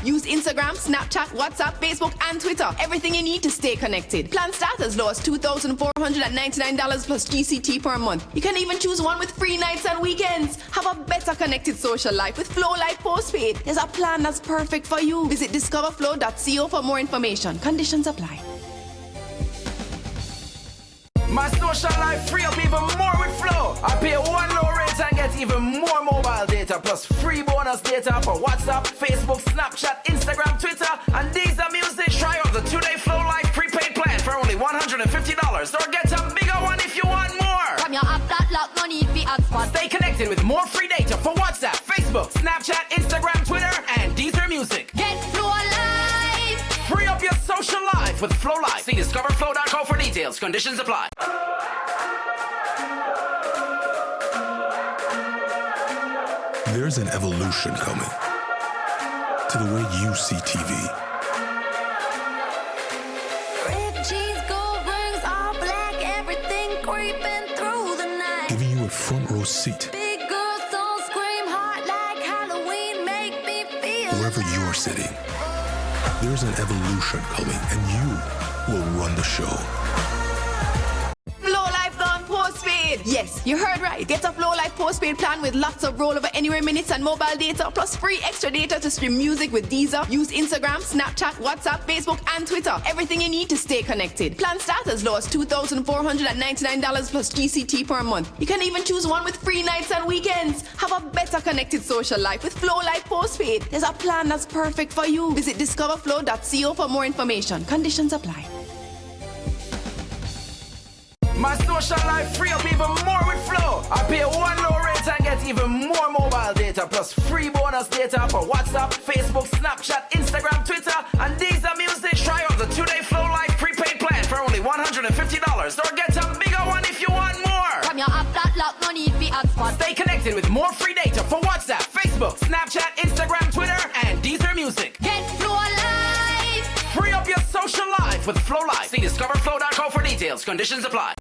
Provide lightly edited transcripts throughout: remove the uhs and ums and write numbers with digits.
Use Instagram, Snapchat, WhatsApp, Facebook, and Twitter. Everything you need to stay connected. Plan start as low as $2,499 plus GCT per month. You can even choose one with free nights and weekends. Have a better connected social life with Flow Life Postpaid. There's a plan that's perfect for you. Visit discoverflow.co for more information. Conditions apply. My social life free up even more with Flow. I pay one low rate and get even more mobile data plus free bonus data for WhatsApp, Facebook, Snapchat, Instagram, Twitter, and Deezer Music. Try out the 2-day Flow Life prepaid plan for only $150 or get a bigger one if you want more. From your app that lock, no need for hotspot. Stay connected with more free data for WhatsApp, Facebook, Snapchat, Instagram, Twitter, and Deezer Music. Get Flow Life. Free up your social life with Flow Life. See discoverflow.co for details. Conditions apply. There's an evolution coming to the way you see TV. Red cheese, gold rings, all black, everything creeping through the night. Giving you a front row seat. Big girls don't scream hard like Halloween, make me feel Wherever alive. you're sitting, there's an evolution coming, and you will run the show. Flow Life Gone Postpaid. Yes, you heard right. Get a Flow Life Postpaid plan with lots of rollover anywhere minutes and mobile data, plus free extra data to stream music with Deezer. Use Instagram, Snapchat, WhatsApp, Facebook, and Twitter. Everything you need to stay connected. Plan start as low as $2,499 plus GCT per month. You can even choose one with free nights and weekends. Have a better connected social life with Flow Life Postpaid. There's a plan that's perfect for you. Visit discoverflow.co for more information. Conditions apply. My social life free up even more with Flow. I pay one low rate and get even more mobile data plus free bonus data for WhatsApp, Facebook, Snapchat, Instagram, Twitter, and Deezer Music. Try out the 2-day Flow Life prepaid plan for only $150 or get a bigger one if you want more. From your app that lock, no need for hotspot. Stay connected with more free data for WhatsApp, Facebook, Snapchat, Instagram, Twitter, and Deezer Music. Get Flow Life. Free up your social life with Flow Life. See discoverflow.co for details. Conditions apply.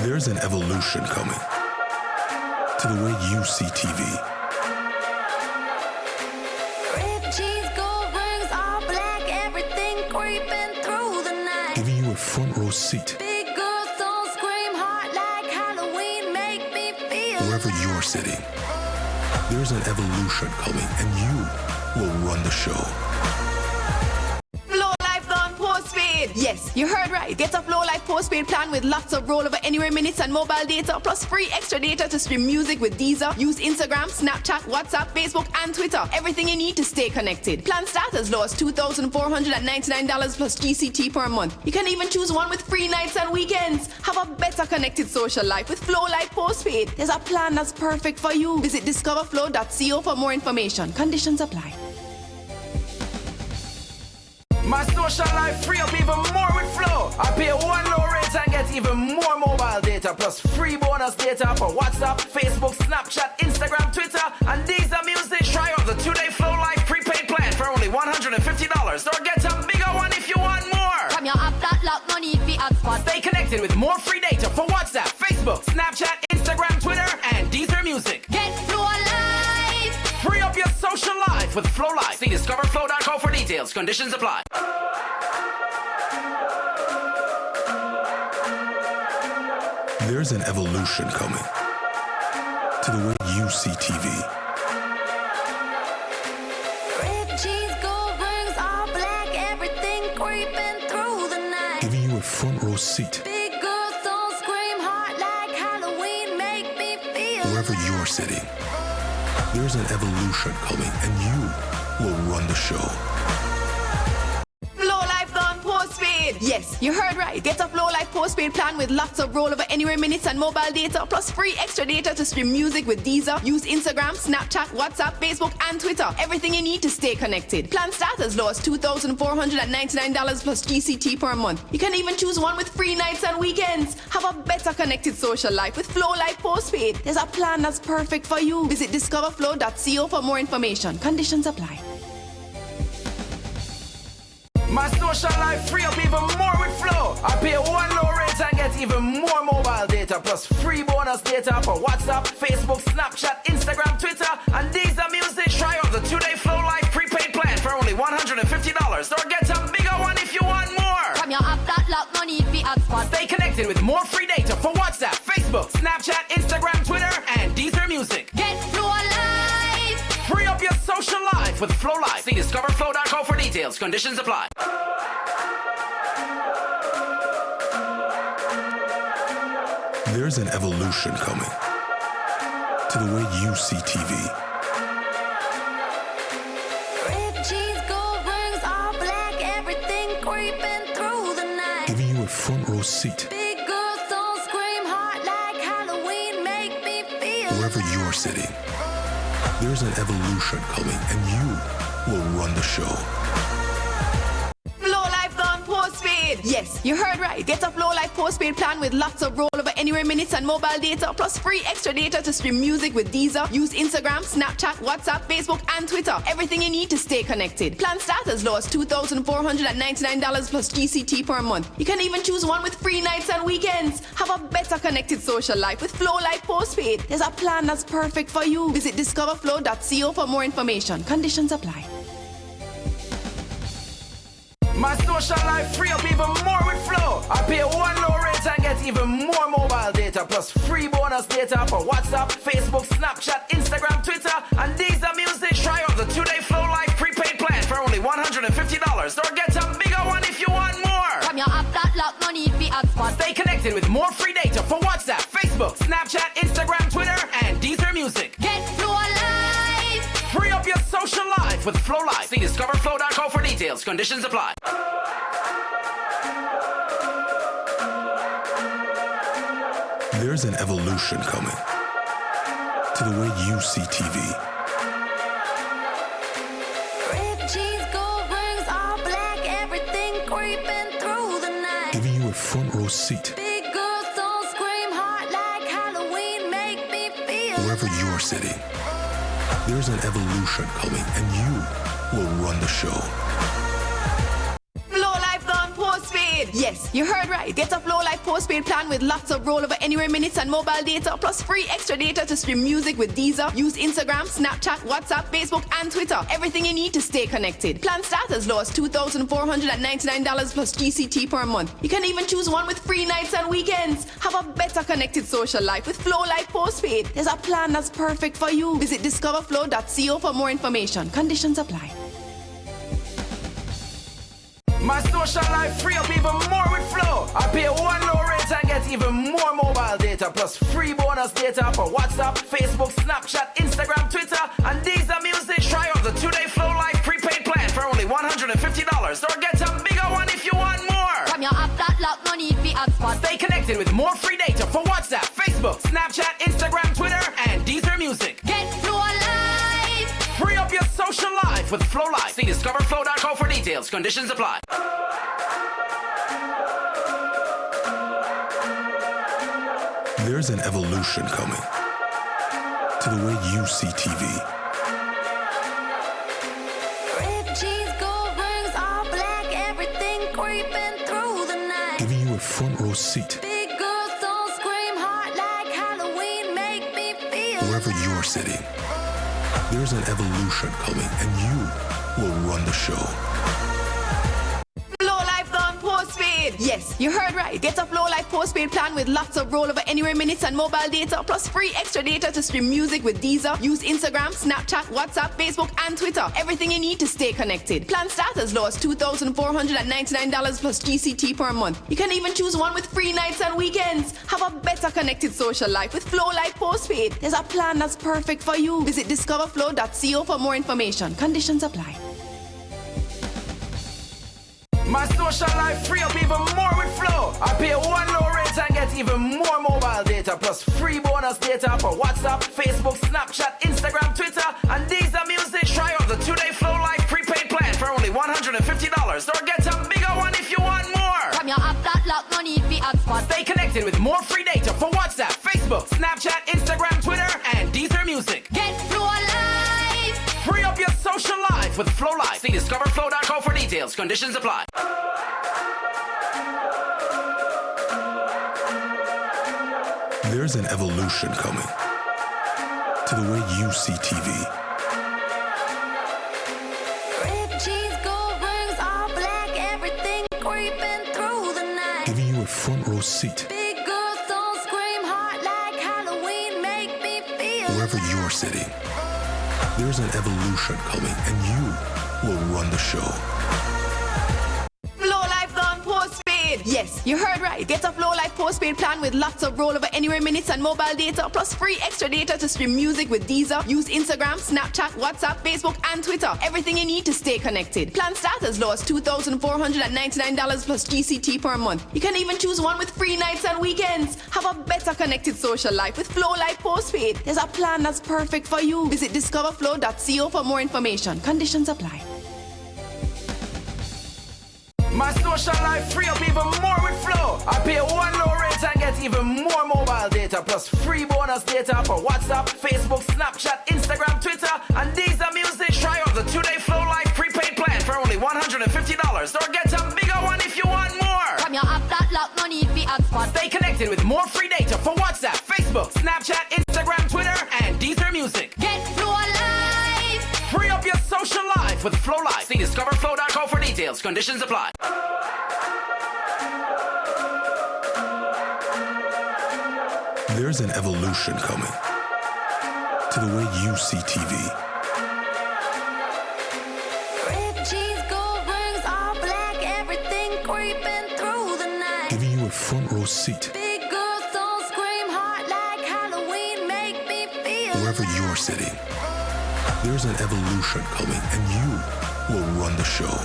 There's an evolution coming to the way you see TV. Red cheese, gold rings, all black, everything creeping through the night. Giving you a front row seat. Big girls don't scream hard like Halloween, make me feel Wherever alive. you're sitting, there's an evolution coming, and you will run the show. Flow Life Gone Postpaid. Yes, you heard right. Get a Flow Life Postpaid plan with lots of rollover anywhere minutes and mobile data, plus free extra data to stream music with Deezer. Use Instagram, Snapchat, WhatsApp, Facebook, and Twitter. Everything you need to stay connected. Plan start as low as $2,499 plus GCT per month. You can even choose one with free nights and weekends. Have a better connected social life with Flow Life Postpaid. There's a plan that's perfect for you. Visit discoverflow.co for more information. Conditions apply. My social life free up even more with Flow. I pay one low rate and get even more mobile data plus free bonus data for WhatsApp, Facebook, Snapchat, Instagram, Twitter, and Deezer Music. Try out the 2-day Flow Life prepaid plan for only $150 or get a bigger one if you want more. From your app that lock, no need for hotspot. Stay connected with more free data for WhatsApp, Facebook, Snapchat, Instagram, Twitter, and Deezer Music. Get Flow Life. Free up your social life with Flow Life. See discoverflow.co for details. Conditions apply. There's an evolution coming to the way you see TV. Red cheese, gold rings, all black, everything creeping through the night. Giving you a front row seat. Big girls don't scream hard like Halloween, make me feel Wherever alive. you're sitting, there's an evolution coming, and you will run the show. Flow Life Gone Postpaid. Yes, you heard right. Get a Flow Life Postpaid plan with lots of rollover anywhere minutes and mobile data, plus free extra data to stream music with Deezer. Use Instagram, Snapchat, WhatsApp, Facebook, and Twitter. Everything you need to stay connected. Plan start as low as $2,499 plus GCT per month. You can even choose one with free nights and weekends. Have a better connected social life with Flow Life Postpaid. There's a plan that's perfect for you. Visit discoverflow.co for more information. Conditions apply. My social life free up even more with Flow. I pay one low rate and get even more mobile data data plus free bonus data for WhatsApp, Facebook, Snapchat, Instagram, Twitter, and Deezer Music. Try out the 2-day Flow Life prepaid plan for only $150 or get a bigger one if you want more. From your app that lock, no need for hotspot. Stay connected with more free data for WhatsApp, Facebook, Snapchat, Instagram, Twitter, and Deezer Music. Get Flow Life. Free up your social life with Flow Life. See discoverflow.co for details. Conditions apply. There's an evolution coming to the way you see TV. Red jeans, gold rings, all black, everything creeping through the night. Giving you a front row seat Big girls don't scream hard like Halloween, make me feel wherever alive. you're sitting. There's an evolution coming, and you will run the show. Flow Life Gone Postpaid. Yes, you heard right. Get a Flow Life Postpaid plan with lots of rollover anywhere minutes and mobile data, plus free extra data to stream music with Deezer. Use Instagram, Snapchat, WhatsApp, Facebook, and Twitter. Everything you need to stay connected. Plans start as low as $2,499 plus GCT per month. You can even choose one with free nights and weekends. Have a better connected social life with Flow Life Postpaid. There's a plan that's perfect for you. Visit discoverflow.co for more information. Conditions apply. My social life free up even more with Flow. I pay one low rate and get even more mobile data plus free bonus data for WhatsApp, Facebook, Snapchat, Instagram, Twitter, and Deezer Music. Try out the 2-day Flow Life prepaid plan for only $150 or get a bigger one if you want more. From your app that lock, no need for hotspot. Stay connected with more free data for WhatsApp, Facebook, Snapchat, Instagram, Twitter, and Deezer Music. Get Flow Life. Free up your social life with Flow Life. See discoverflow.co for details. Conditions apply. There's an evolution coming to the way you see TV. Red jeans, gold rings, all black, everything creeping through the night. Giving you a front row seat Big girls don't scream hard like Halloween, make me feel wherever alive. you're sitting. There's an evolution coming, and you will run the show. Flow Life Gone Postpaid. Yes, you heard right. Get a Flow Life Postpaid plan with lots of rollover anywhere minutes and mobile data, plus free extra data to stream music with Deezer. Use Instagram, Snapchat, WhatsApp, Facebook, and Twitter. Everything you need to stay connected. Plans start as low as $2,499 plus GCT per month. You can even choose one with free nights and weekends. Have a better connected social life with Flow Life Postpaid. There's a plan that's perfect for you. Visit discoverflow.co for more information. Conditions apply. My social life free up even more with Flow. I pay one low rate and get even more mobile data plus free bonus data for WhatsApp, Facebook, Snapchat, Instagram, Twitter, and Deezer Music. Try out the 2-day Flow Life prepaid plan for only $150 or get a bigger one if you want more. From your app that lock, no need for hotspot. Stay connected with more free data for WhatsApp, Facebook, Snapchat, Instagram, Twitter, and Deezer Music. Get Flow Life. Free up your social life with Flow Life. See discoverflow.co for details. Conditions apply. There's an evolution coming to the way you see TV. Red jeans, gold rings, all black, everything creeping through the night. Giving you a front row seat Big girls don't scream hard like Halloween, make me feel wherever alive. you're sitting. There's an evolution coming, and you will run the show. Flow Life Gone Postpaid. Yes, you heard right. Get a Flow Life Postpaid plan with lots of rollover anywhere minutes and mobile data, plus free extra data to stream music with Deezer. Use Instagram, Snapchat, WhatsApp, Facebook, and Twitter. Everything you need to stay connected. Plans start as low as $2,499 plus GCT per month. You can even choose one with free nights and weekends. Have a better connected social life with Flow Life Postpaid. There's a plan that's perfect for you. Visit discoverflow.co for more information. Conditions apply. My social life free up even more with Flow. I pay one low rate and get even more mobile data plus free bonus data for WhatsApp, Facebook, Snapchat, Instagram, Twitter, and Deezer Music. Try out the 2-day Flow Life prepaid plan for only $150 or get a bigger one if you want more. From your app that lock, no need for hotspot. Stay connected with more free data for WhatsApp, Facebook, Snapchat, Instagram, Twitter, and Deezer Music. Get Flow Life. Free up your social life with Flow Life. See discoverflow.co for details. Conditions apply. There's an evolution coming to the way you see TV. Ripped jeans, gold rings, all black, everything creeping through the night. Giving you a front row seat Big girls don't scream hard like Halloween, make me feel wherever alive. you're sitting. There's an evolution coming, and you will run the show. Flow Life Gone Postpaid. Yes, you heard right. Get a Flow Life Postpaid plan with lots of rollover anywhere minutes and mobile data, plus free extra data to stream music with Deezer. Use Instagram, Snapchat, WhatsApp, Facebook, and Twitter. Everything you need to stay connected. Plan start as low as $2,499 plus GCT per month. You can even choose one with free nights and weekends. Have a better connected social life with Flow Life Postpaid. There's a plan that's perfect for you. Visit discoverflow.co for more information. Conditions apply. My social life free up even more with Flow. I pay one low rate and get even more mobile data plus free bonus data for WhatsApp, Facebook, Snapchat, Instagram, Twitter, and Deezer Music. Try out the 2-day Flow Life prepaid plan for only $150 or get a bigger one if you want more. From your app that lock, no need for hotspot. Stay connected with more free data for WhatsApp, Facebook, Snapchat, Instagram, Twitter, and Deezer Music. Get Flow Life. Free up your social life with Flow Life. See discoverflow.co for details. Conditions apply. There's an evolution coming to the way you see TV. Ripped jeans, gold rings, all black, everything creeping through the night. Giving you a front row seat Big girls don't scream hard like Halloween, make me feel wherever alive. you're sitting. There's an evolution coming, and you will run the show.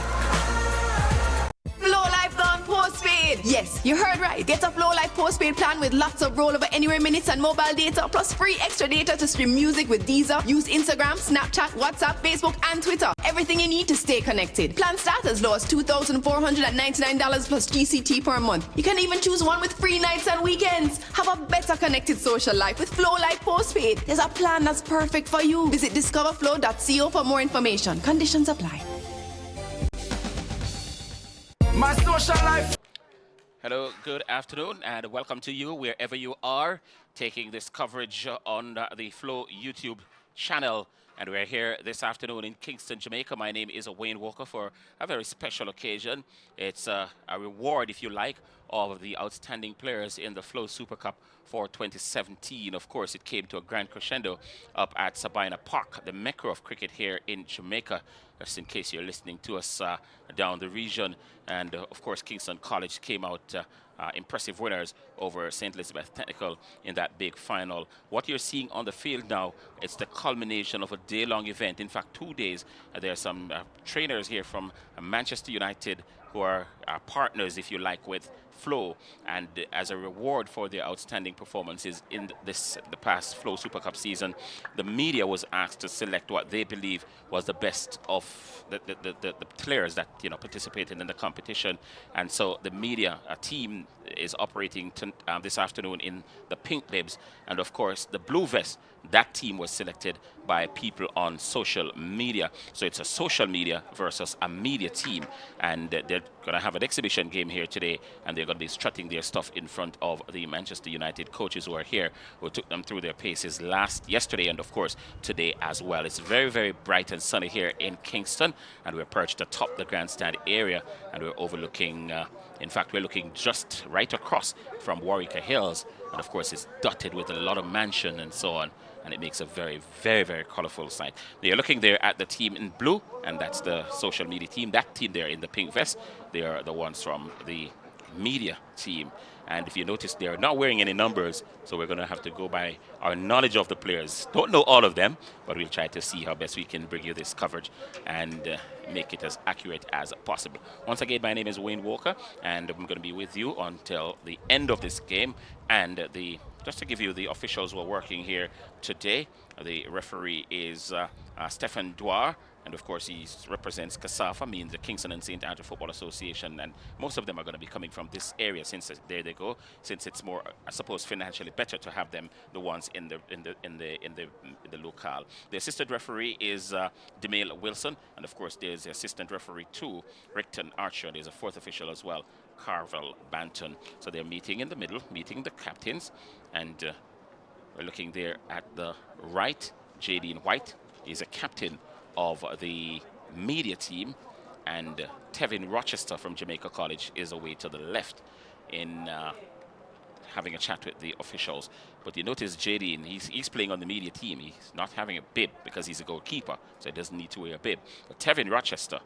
Flow Life Gone Postpaid. Yes, you heard right. Get a Flow Life Postpaid plan with lots of rollover anywhere minutes and mobile data, plus free extra data to stream music with Deezer. Use Instagram, Snapchat, WhatsApp, Facebook, and Twitter. Everything you need to stay connected. Plan start as low as $2,499 plus GCT per month. You can even choose one with free nights and weekends. Have a better connected social life with Flow Life Postpaid. There's a plan that's perfect for you. Visit discoverflow.co for more information. Conditions apply. My social life. Hello, good afternoon, and welcome to you wherever you are, taking this coverage on the Flow YouTube channel. And we're here this afternoon in Kingston, Jamaica. My name is Wayne Walker for a very special occasion. It's a reward, if you like, of the outstanding players in the Flow SuperCup for 2017. Of course, it came to a grand crescendo up at Sabina Park, the mecca of cricket here in Jamaica, just in case you're listening to us down the region. And of course, Kingston College came out impressive winners over St. Elizabeth Technical in that big final. What you're seeing on the field now, it's the culmination of a day-long event. In fact, 2 days. There are some trainers here from Manchester United who are partners, if you like, with Flow, and as a reward for their outstanding performances in the past Flow Super Cup season, the media was asked to select what they believe was the best of the players that participated in the competition. And so the media team is operating this afternoon in the pink bibs, and of course the blue vest. That team was selected by people on social media. So it's a social media versus a media team. And they're going to have an exhibition game here today, and they're going to be strutting their stuff in front of the Manchester United coaches who are here, who took them through their paces yesterday, and of course today as well. It's very, very bright and sunny here in Kingston, and we're perched atop the grandstand area, and we're overlooking, in fact, we're looking just right across from Warwick Hills. And of course, it's dotted with a lot of mansion and so on. And it makes a very, very, very colorful sight. You're looking there at the team in blue, and that's the social media team. That team there in the pink vest, they are the ones from the media team. And if you notice, they're not wearing any numbers, so we're going to have to go by our knowledge of the players. Don't know all of them, but we'll try to see how best we can bring you this coverage and make it as accurate as possible. Once again, my name is Wayne Walker, and I'm going to be with you until the end of this game. And just to give you the officials who are working here today, the referee is Stephen Dwar, and of course he represents CASAFA, means the Kingston and St. Andrew Football Association, and most of them are going to be coming from this area, since there they go, since it's more, I suppose, financially better to have them the ones in the locale. The assistant referee is Demale Wilson, and of course there's the assistant referee too, Rickton Archer. There's a fourth official as well, Carvel Banton. So they're meeting in the middle, meeting the captains, and we're looking there at the right. Jadine White is a captain of the media team, and Tevin Rochester from Jamaica College is away to the left in having a chat with the officials. But you notice Jadine, he's playing on the media team. He's not having a bib because he's a goalkeeper, so he doesn't need to wear a bib. But Tevin Rochester,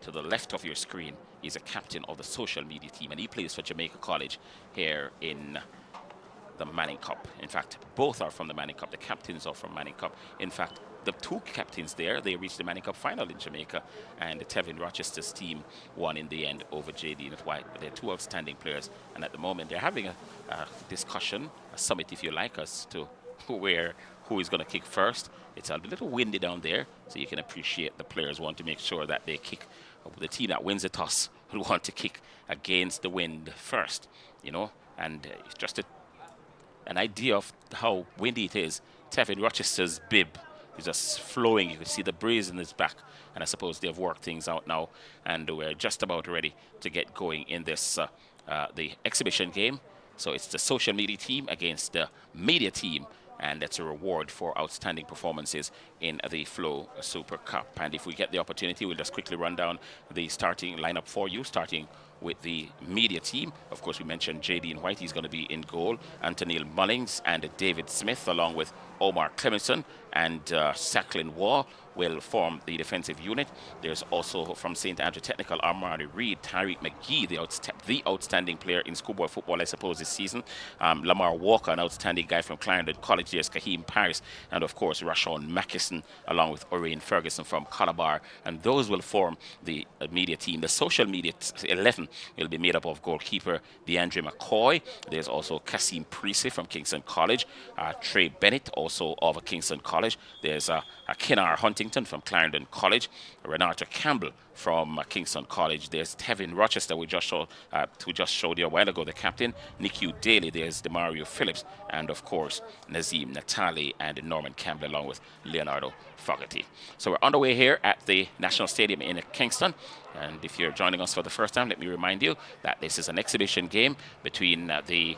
to the left of your screen, is a captain of the social media team, and he plays for Jamaica College here in the Manning Cup. In fact, both are from the Manning Cup. The captains are from Manning Cup. In fact, the two captains there, they reached the Manning Cup final in Jamaica, and the Tevin Rochester's team won in the end over Jadine White. But they're two outstanding players, and at the moment they're having a discussion, a summit if you like, as to who is going to kick first. It's a little windy down there, so you can appreciate the players want to make sure that they kick. The team that wins the toss will want to kick against the wind first, you know, and it's just an idea of how windy it is. Tevin Rochester's bib is just flowing. You can see the breeze in his back, and I suppose they've worked things out now, and we're just about ready to get going in this the exhibition game. So it's the social media team against the media team, and that's a reward for outstanding performances in the Flow Super Cup. And if we get the opportunity, we'll just quickly run down the starting lineup for you, starting with the media team. Of course, we mentioned Jadine White. He's going to be in goal. Anthony Mullings and David Smith, along with Omar Clemenson and Sacklin Waugh, will form the defensive unit. There's also from St. Andrew Technical, Armani Reed, Tyreek McGee, the outstanding player in schoolboy football, I suppose, this season. Lamar Walker, an outstanding guy from Clarendon College. There's Kaheem Paris, and of course, Rashawn Mackison, along with Orion Ferguson from Calabar. And those will form the media team. The social media 11 will be made up of goalkeeper DeAndre McCoy. There's also Kasim Priestley from Kingston College, Trey Bennett, also of Kingston College. There's Kinar Huntington from Clarendon College, Renata Campbell from Kingston College. There's Tevin Rochester, who just showed you a while ago, the captain. Nick Daly, there's Demario Phillips, and of course Nazim Natali and Norman Campbell, along with Leonardo Fogarty. So we're underway here at the National Stadium in Kingston, and if you're joining us for the first time, let me remind you that this is an exhibition game between the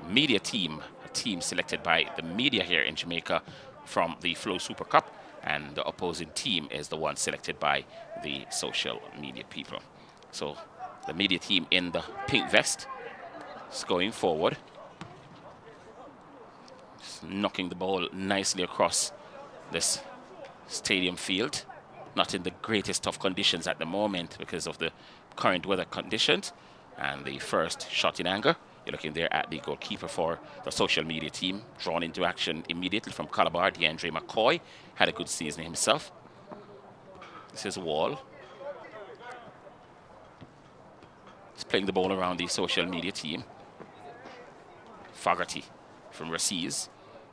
media team, a team selected by the media here in Jamaica from the Flow Super Cup, and the opposing team is the one selected by the social media people. So the media team in the pink vest is going forward, just knocking the ball nicely across this stadium field. Not in the greatest of conditions at the moment because of the current weather conditions. And the first shot in anger, you're looking there at the goalkeeper for the social media team, drawn into action immediately from Calabar, DeAndre McCoy. Had a good season himself. This is Wall. He's playing the ball around the social media team. Fogarty from Raciz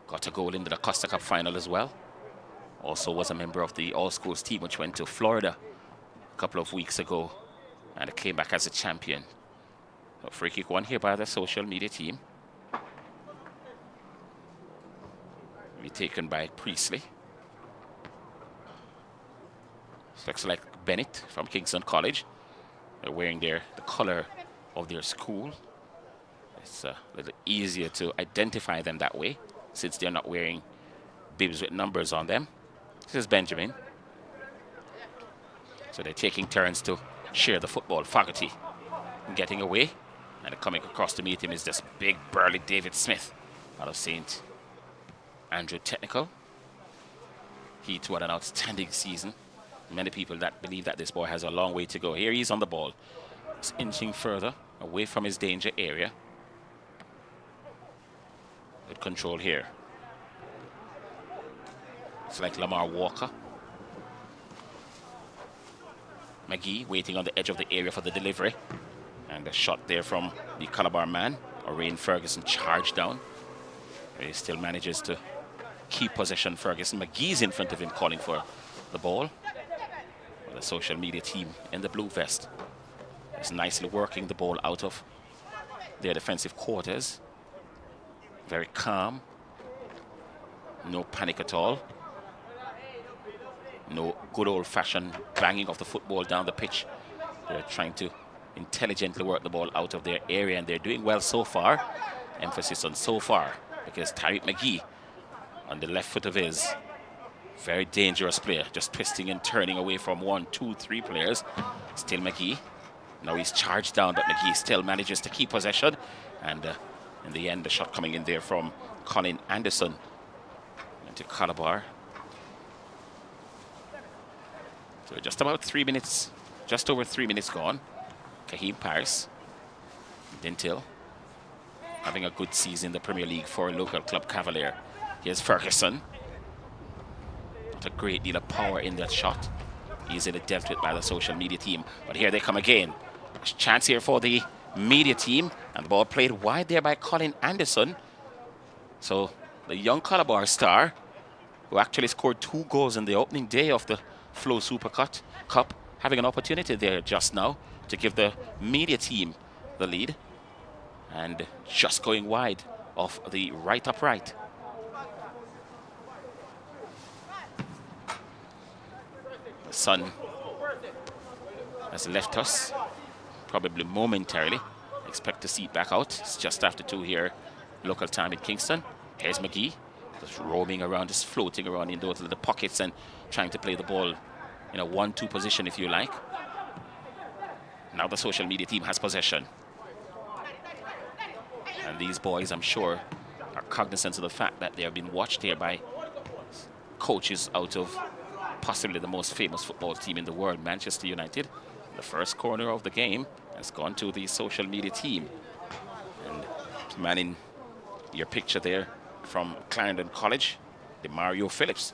got a goal in the Costa Cup final as well. Also was a member of the All-Schools team, which went to Florida a couple of weeks ago, and it came back as a champion. So free kick won here by the social media team. Be taken by Priestley. Looks like Bennett from Kingston College. They're wearing the color of their school. It's a little easier to identify them that way, since they're not wearing bibs with numbers on them. This is Benjamin. So they're taking turns to share the football. Fogarty getting away, and coming across to meet him is this big burly David Smith out of St. Andrew Technical. He too had an outstanding season. Many people that believe that this boy has a long way to go. Here he's on the ball. He's inching further away from his danger area. Good control here. It's like Lamar Walker. McGee waiting on the edge of the area for the delivery. And a shot there from the Calabar man. Orion Ferguson charged down. He still manages to keep possession. Ferguson. McGee's in front of him calling for the ball. The social media team in the blue vest is nicely working the ball out of their defensive quarters. Very calm. No panic at all. No good old-fashioned banging of the football down the pitch. They're trying to intelligently work the ball out of their area, and they're doing well so far. Emphasis on so far, because Tariq McGee on the left foot of his, very dangerous player, just twisting and turning away from 1, 2, 3 players. Still McGee. Now he's charged down, but McGee still manages to keep possession. And in the end, the shot coming in there from Colin Anderson into Calabar. So just about 3 minutes, just over 3 minutes gone. Kahim Paris, Dintil, having a good season in the Premier League for local club Cavalier. Here's Ferguson. Not a great deal of power in that shot. Easily dealt with by the social media team. But here they come again. There's a chance here for the media team. And the ball played wide there by Colin Anderson. So the young Calabar star, who actually scored 2 goals in the opening day of the Flow SuperCup, having an opportunity there just now to give the media team the lead. And just going wide off the right upright. The sun has left us, probably momentarily. Expect to see it back out. It's just after 2 here, local time in Kingston. Here's McGee, just roaming around, just floating around in those little pockets and trying to play the ball in a 1-2 position, if you like. Now the social media team has possession. And these boys, I'm sure, are cognizant of the fact that they have been watched here by coaches out of possibly the most famous football team in the world, Manchester United. The first corner of the game has gone to the social media team. And manning your picture there from Clarendon College, Mario Phillips.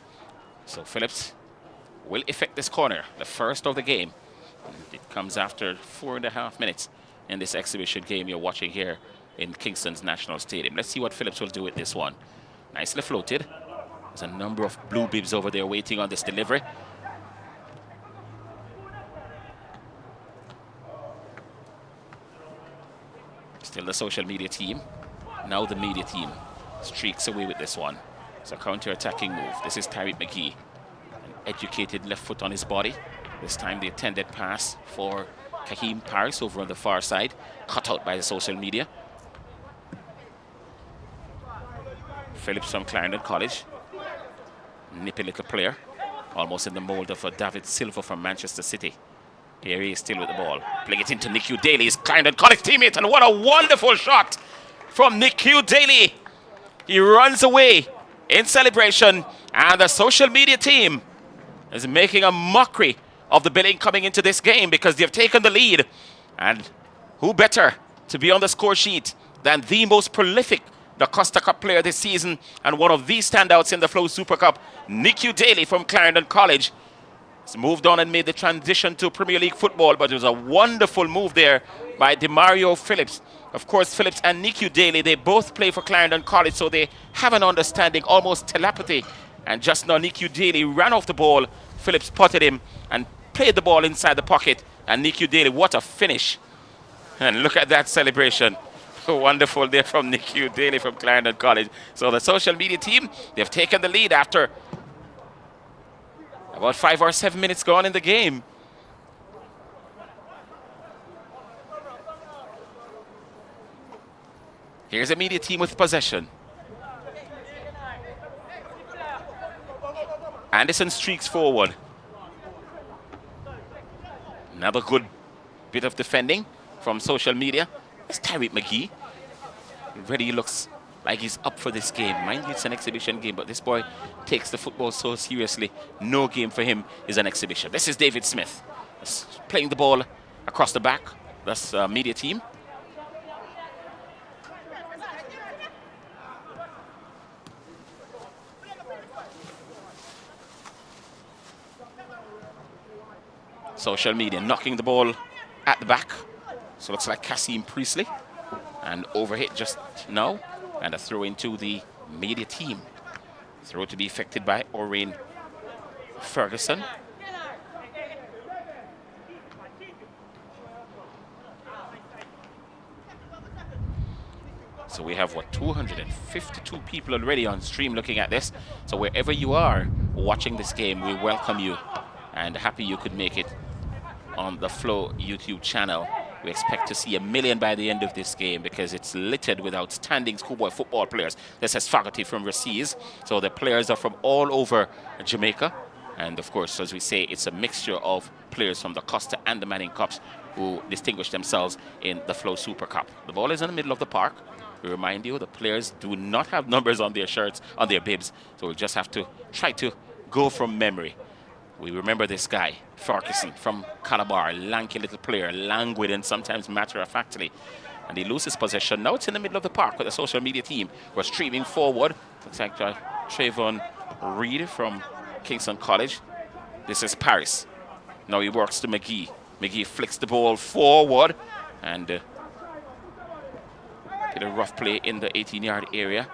So Phillips will effect this corner, the first of the game. And it comes after 4.5 minutes in this exhibition game you're watching here in Kingston's National Stadium. Let's see what Phillips will do with this one. Nicely floated. There's a number of blue bibs over there waiting on this delivery. Still the social media team. Now the media team streaks away with this one. It's a counter-attacking move. This is Tariq McGee. An educated left foot on his body. This time the intended pass for Kahim Paris over on the far side. Cut out by the social media. Phillips from Clarendon College. Nippy little player. Almost in the mold of a David Silva from Manchester City. Here he is still with the ball. Playing it into Nick Daly, his Clarendon College teammate. And what a wonderful shot from Nick Daly. He runs away in celebration. And the social media team is making a mockery of the billing coming into this game because they've taken the lead. And who better to be on the score sheet than the most prolific the Costa Cup player this season and one of the standouts in the Flow Super Cup, Nick Daly from Clarendon College. He's moved on and made the transition to Premier League football, but it was a wonderful move there by Mario Phillips. Of course, Phillips and Nick Daly, they both play for Clarendon College, so they have an understanding, almost telepathy. And just now, Nick Daly ran off the ball. Phillips potted him and played the ball inside the pocket. And Nick Daly, what a finish. And look at that celebration. Wonderful there from Nick Daly from Clarendon College. So the social media team, they've taken the lead after about 5 or 7 minutes gone in the game. Here's a media team with possession. Anderson streaks forward. Another good bit of defending from social media. It's Tariq McGee. Already he looks like he's up for this game. Mind you, it's an exhibition game, but this boy takes the football so seriously. No game for him is an exhibition. This is David Smith. He's playing the ball across the back. That's media team. Social media knocking the ball at the back. So it looks like Cassim Priestley. And overhit just now. And a throw into the media team. Throw to be effected by Oreen Ferguson. So we have, 252 people already on stream looking at this. So wherever you are watching this game, we welcome you. And happy you could make it on the Flow YouTube channel We expect to see 1 million by the end of this game because it's littered with outstanding schoolboy football players. This is Fogarty from Recees. So the players are from all over Jamaica. And of course, as we say, it's a mixture of players from the Costa and the Manning Cups who distinguish themselves in the Flow Super Cup. The ball is in the middle of the park. We remind you, the players do not have numbers on their shirts, on their bibs. So we just have to try to go from memory. We remember this guy, Farquharson from Calabar, lanky little player, languid and sometimes matter-of-factly. And he loses possession. Now it's in the middle of the park with the social media team. We're streaming forward. Looks like Trayvon Reed from Kingston College. This is Paris. Now he works to McGee. McGee flicks the ball forward and did a rough play in the 18-yard area.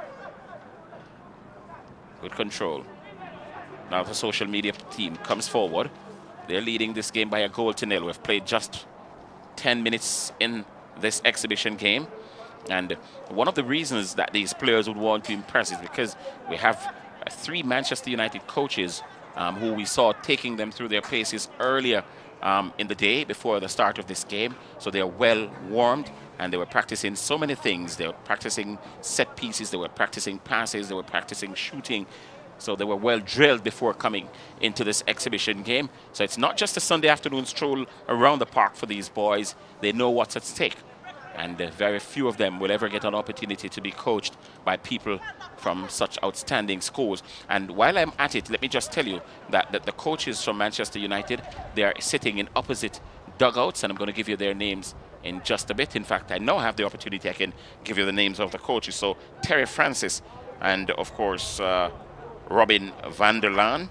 Good control. Now the social media team comes forward. They're leading this game by 1-0. We've played just 10 minutes in this exhibition game. And one of the reasons that these players would want to impress is because we have 3 Manchester United coaches who we saw taking them through their paces earlier in the day before the start of this game. So they're well warmed and they were practicing so many things. They were practicing set pieces, they were practicing passes, they were practicing shooting. So they were well drilled before coming into this exhibition game. So it's not just a Sunday afternoon stroll around the park for these boys. They know what's at stake. And very few of them will ever get an opportunity to be coached by people from such outstanding schools. And while I'm at it, let me just tell you that the coaches from Manchester United, they are sitting in opposite dugouts, and I'm going to give you their names in just a bit. In fact, I now have the opportunity. I can give you the names of the coaches. So Terry Francis and, of course, Robin van der Laan.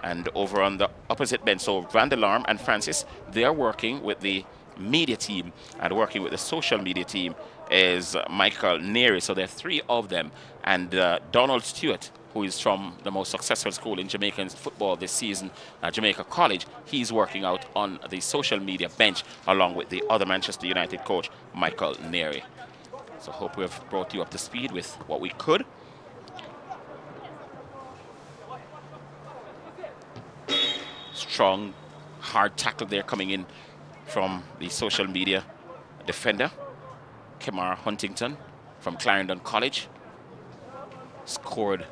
And over on the opposite bench, so van der Laan and Francis, they are working with the media team, and working with the social media team is Michael Neary. So there are 3 of them. And Donald Stewart, who is from the most successful school in Jamaican football this season, Jamaica College, he's working out on the social media bench along with the other Manchester United coach, Michael Neary. So hope we've brought you up to speed with what we could. Strong, hard tackle there coming in from the social media defender, Kemar Huntington from Clarendon College. Scored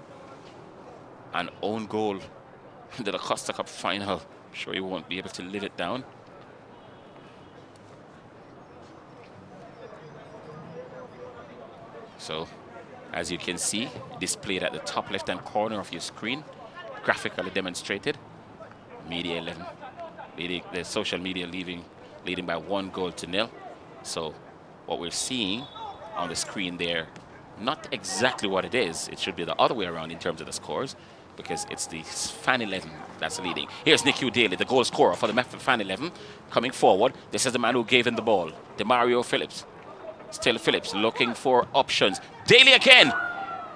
an own goal in the Costa Cup final. I'm sure he won't be able to live it down. So, as you can see, displayed at the top left-hand corner of your screen, graphically demonstrated. Media 11, leading the social media leading by 1-0. So what we're seeing on the screen there, not exactly what it is. It should be the other way around in terms of the scores, because it's the Fan 11 that's leading. Here's Nicky Daly, the goal scorer for the Fan 11, coming forward. This is the man who gave him the ball, Demario Phillips. Still Phillips looking for options. Daly again.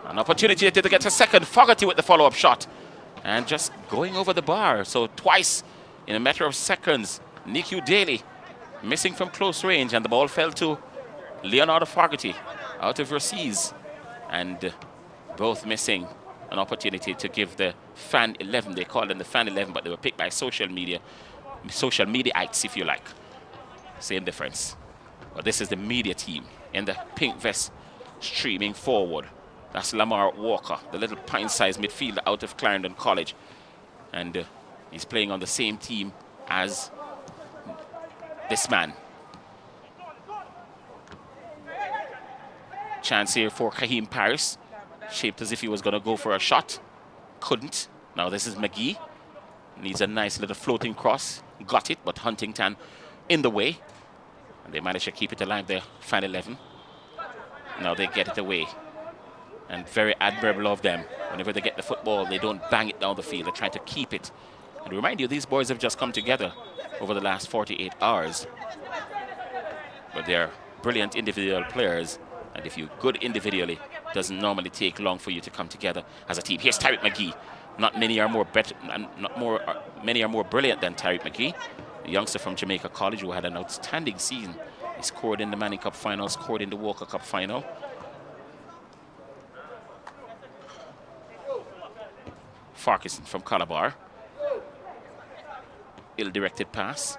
An opportunity to get a second. Fogarty with the follow-up shot. And just going over the bar. So twice in a matter of seconds, Nicky Daly missing from close range, and the ball fell to Leonardo Fogarty out of Recees. And both missing an opportunity to give the Fan 11, they call them the Fan 11, but they were picked by social mediaites, if you like. Same difference. But this is the media team in the pink vest streaming forward. That's Lamar Walker, the little pint-sized midfielder out of Clarendon College. And he's playing on the same team as this man. Chance here for Kaheem Paris. Shaped as if he was going to go for a shot. Couldn't. Now this is McGee. Needs a nice little floating cross. Got it, but Huntington in the way. And they managed to keep it alive there, Fan 11. Now they get it away. And very admirable of them. Whenever they get the football, they don't bang it down the field. They try to keep it. And remind you, these boys have just come together over the last 48 hours. But they're brilliant individual players. And if you're good individually, it doesn't normally take long for you to come together as a team. Here's Tyreek McGee. Many are more brilliant than Tyreek McGee, a youngster from Jamaica College who had an outstanding season. He scored in the Manning Cup final, scored in the Walker Cup final. Farquharson from Calabar. Ill-directed pass.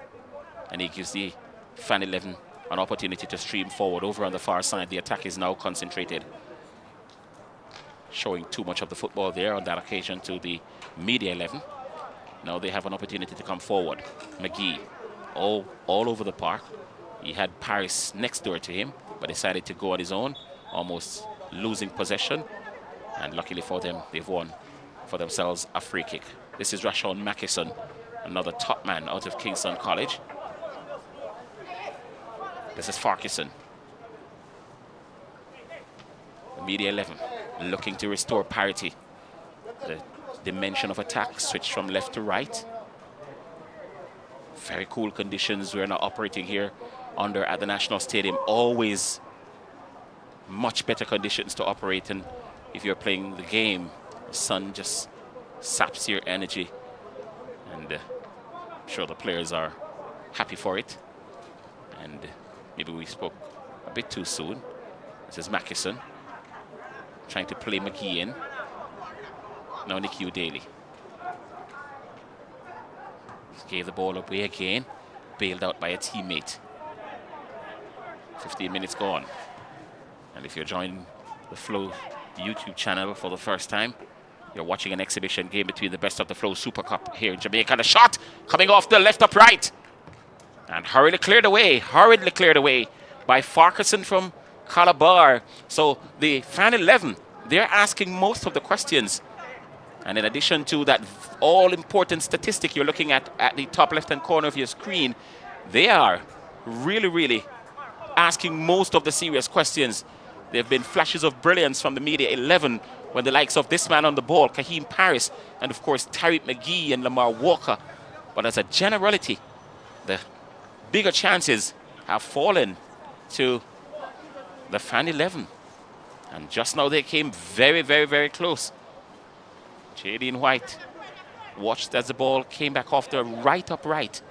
And he gives the Fan 11 an opportunity to stream forward. Over on the far side, the attack is now concentrated. Showing too much of the football there on that occasion to the media 11. Now they have an opportunity to come forward. McGee, all over the park. He had Paris next door to him, but decided to go on his own, almost losing possession. And luckily for them, they've won for themselves a free kick. This is Rashawn Mackison, another top man out of Kingston College. This is Farquharson. The media 11 looking to restore parity. The dimension of attack switched from left to right. Very cool conditions. We're not operating here under at the National Stadium. Always much better conditions to operate in. If you're playing the game, the sun just saps your energy. And I'm sure the players are happy for it. And maybe we spoke a bit too soon. This is Mackison trying to play McGee in. Now Nicky Daly. Gave the ball away again. Bailed out by a teammate. 15 minutes gone. And if you're joining the Flow YouTube channel for the first time, you're watching an exhibition game between the best of the Flow Super Cup here in Jamaica. The shot coming off the left upright. And hurriedly cleared away by Farquharson from Calabar. So the fan 11, they're asking most of the questions. And in addition to that all-important statistic you're looking at the top left-hand corner of your screen, they are really asking most of the serious questions. There have been flashes of brilliance from the media 11 when the likes of this man on the ball, Kaheem Paris, and of course Tariq McGee and Lamar Walker. But as a generality, the bigger chances have fallen to the fan 11. And just now they came very close. Jadine White watched as the ball came back off the right upright.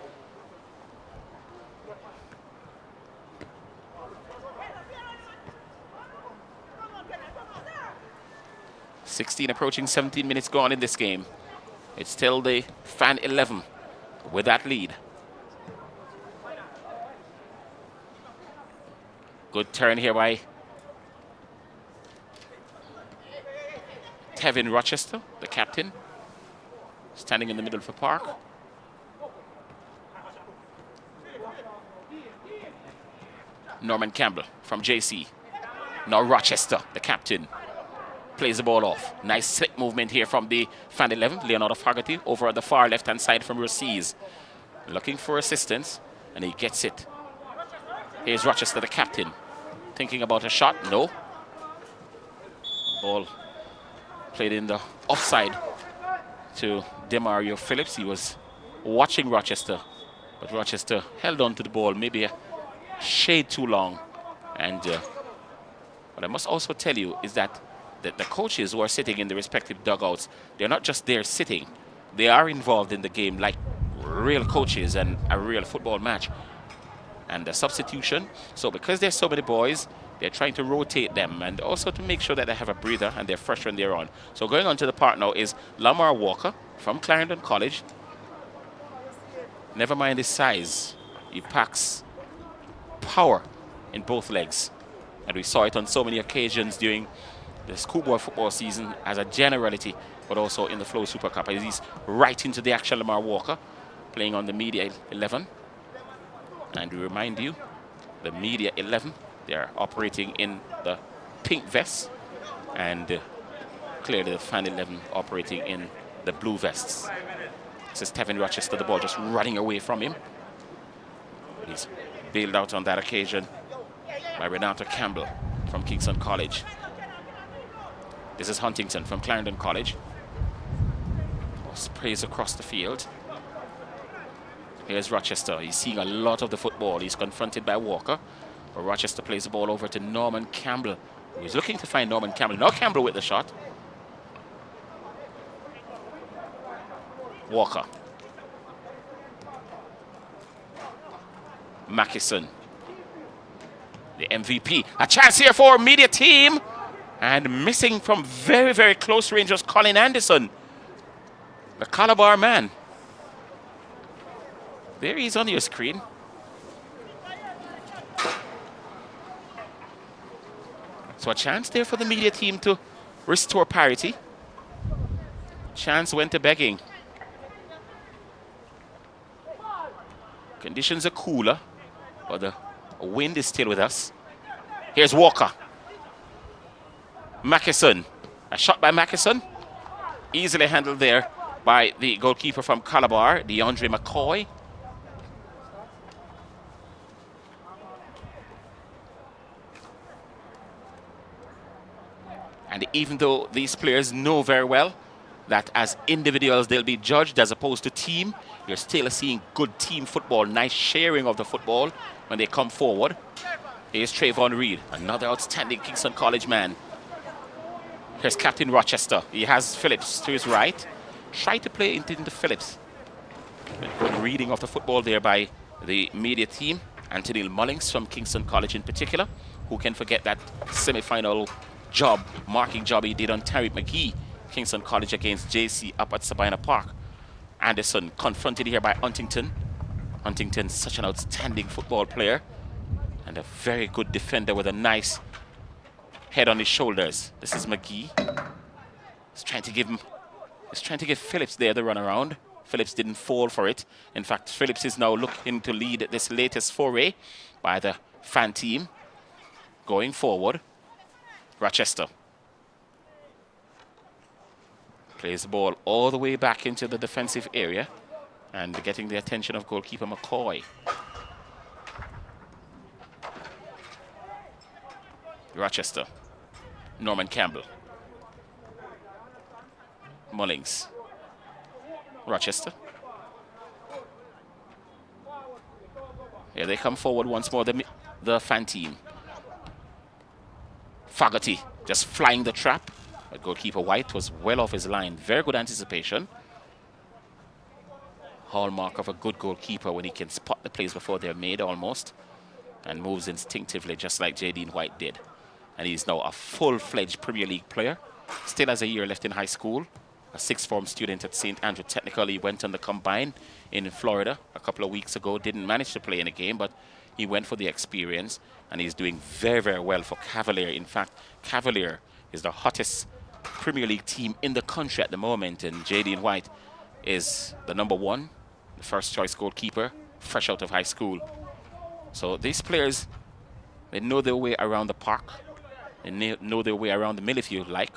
Approaching 17 minutes gone in this game. It's still the fan 11 with that lead. Good turn here by Tevin Rochester, the captain, standing in the middle of the park. Norman Campbell from JC. Now Rochester, the captain, plays the ball off. Nice slick movement here from the fan 11, Leonardo Fogarty, over at the far left-hand side from Rossies. Looking for assistance, and he gets it. Here's Rochester, the captain, thinking about a shot. No. Ball played in the offside to Demario Phillips. He was watching Rochester, but Rochester held on to the ball maybe a shade too long. And what I must also tell you is that the coaches who are sitting in the respective dugouts, they're not just there sitting. They are involved in the game like real coaches and a real football match. And the substitution, so because there's so many boys, they're trying to rotate them and also to make sure that they have a breather and they're fresh when they're on. So going on to the part now is Lamar Walker from Clarendon College. Never mind his size, he packs power in both legs. And we saw it on so many occasions during the schoolboy football season as a generality, but also in the Flow Super Cup. He's right into the action, Lamar Walker, playing on the media 11. And we remind you, the media 11, they're operating in the pink vests, and clearly the fan 11 operating in the blue vests. This is Tevin Rochester, the ball just running away from him. He's bailed out on that occasion by Renato Campbell from Kingston College. This is Huntington from Clarendon College. Sprays across the field. Here's Rochester. He's seeing a lot of the football. He's confronted by Walker. But Rochester plays the ball over to Norman Campbell, who's looking to find Norman Campbell. Now Campbell with the shot. Walker. Mackison. The MVP. A chance here for media team. And missing from very close range was Colin Anderson, the Calabar man. There he is on your screen. So a chance there for the media team to restore parity. Chance went to begging. Conditions are cooler, but the wind is still with us. Here's Walker. Mackison. A shot by Mackison. Easily handled there by the goalkeeper from Calabar, DeAndre McCoy. And even though these players know very well that as individuals they'll be judged as opposed to team, you're still seeing good team football, nice sharing of the football when they come forward. Here's Trayvon Reed, another outstanding Kingston College man. Here's Captain Rochester. He has Phillips to his right. Try to play into Phillips. Good reading of the football there by the media team. Anthony Mullings from Kingston College in particular. Who can forget that semi-final job, marking job he did on Tariq McGee, Kingston College against JC up at Sabina Park. Anderson confronted here by Huntington. Huntington, such an outstanding football player and a very good defender with a nice head on his shoulders. This is McGee. He's trying to give Phillips there the run around. Phillips didn't fall for it. In fact, Phillips is now looking to lead this latest foray by the fan team. Going forward, Rochester plays the ball all the way back into the defensive area and getting the attention of goalkeeper McCoy. Rochester, Norman Campbell, Mullings, Rochester. Here they come forward once more, the fan team. Fogarty just flying the trap. But goalkeeper White was well off his line. Very good anticipation. Hallmark of a good goalkeeper when he can spot the plays before they're made almost. And moves instinctively just like Jadine White did. And he's now a full-fledged Premier League player. Still has a year left in high school. A sixth form student at St. Andrew Technical. He went on the combine in Florida a couple of weeks ago. Didn't manage to play in a game, but he went for the experience. And he's doing very, very well for Cavalier. In fact, Cavalier is the hottest Premier League team in the country at the moment. And Jadine White is the #1, the first choice goalkeeper, fresh out of high school. So these players, they know their way around the park. They know their way around the mill, if you like,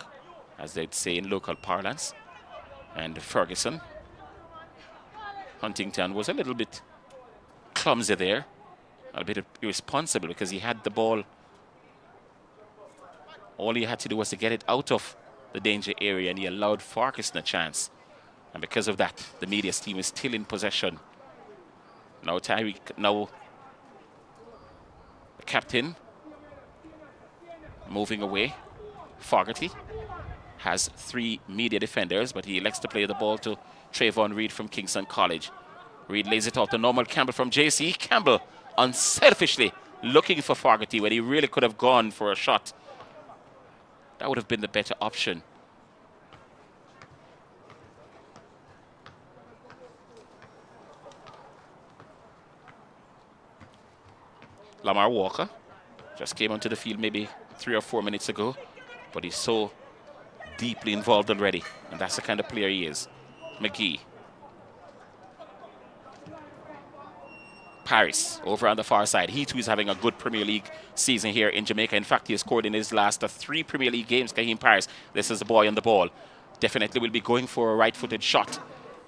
as they'd say in local parlance. And Ferguson. Huntington was a little bit clumsy there. A bit irresponsible because he had the ball. All he had to do was to get it out of the danger area, and he allowed Farquharson a chance. And because of that, the media's team is still in possession. Now the captain moving away. Fogarty has 3 media defenders, but he elects to play the ball to Trayvon Reed from Kingston College. Reed lays it off to Norman Campbell from JC. Campbell unselfishly looking for Fogarty when he really could have gone for a shot. That would have been the better option. Lamar Walker just came onto the field maybe 3 or 4 minutes ago, but he's so deeply involved already, and that's the kind of player he is. McGee. Paris over on the far side. He too is having a good Premier League season here in Jamaica. In fact, he has scored in his last 3 Premier League games. Kaheem Paris, this is the boy on the ball. Definitely will be going for a right-footed shot,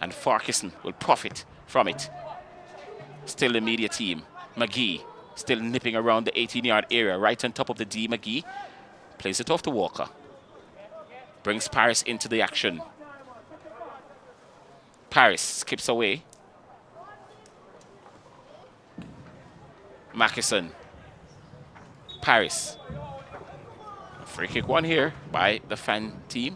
and Farquharson will profit from it. Still the media team. McGee still nipping around the 18-yard area, right on top of the D. McGee plays it off to Walker. Brings Paris into the action. Paris skips away. Mackison. Paris. A free kick one here by the fan team.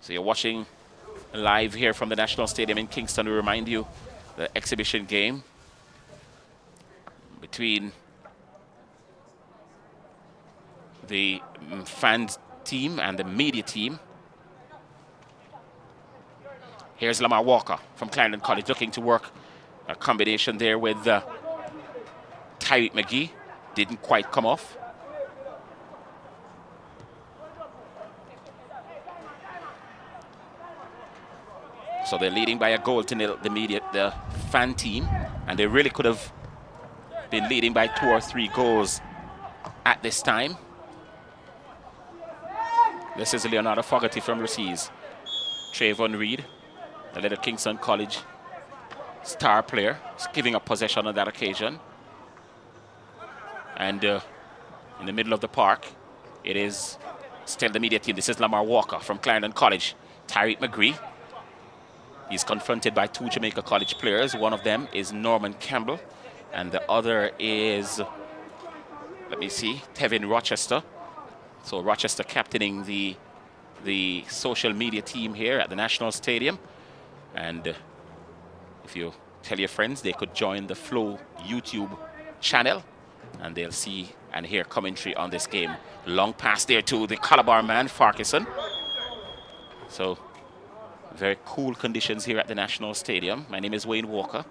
So you're watching live here from the National Stadium in Kingston. We remind you the exhibition game between the fan team and the media team. Here's Lamar Walker from Clarendon College looking to work a combination there with Tyreek McGee. Didn't quite come off. So they're leading by a goal to nil, the fan team, and they really could have been leading by 2 or 3 goals at this time. This is Leonardo Fogarty from Rusiz. Trayvon Reed, the little Kingston College star player, is giving up possession on that occasion. And in the middle of the park, it is still the media team. This is Lamar Walker from Clarendon College. Tyreek McGree. He's confronted by 2 Jamaica College players. One of them is Norman Campbell, and the other is, let me see, Tevin Rochester. So Rochester captaining the social media team here at the National Stadium. And if you tell your friends, they could join the Flow YouTube channel, and they'll see and hear commentary on this game. Long pass there to the Calabar man, Farquharson. So very cool conditions here at the National Stadium. My name is Wayne Walker,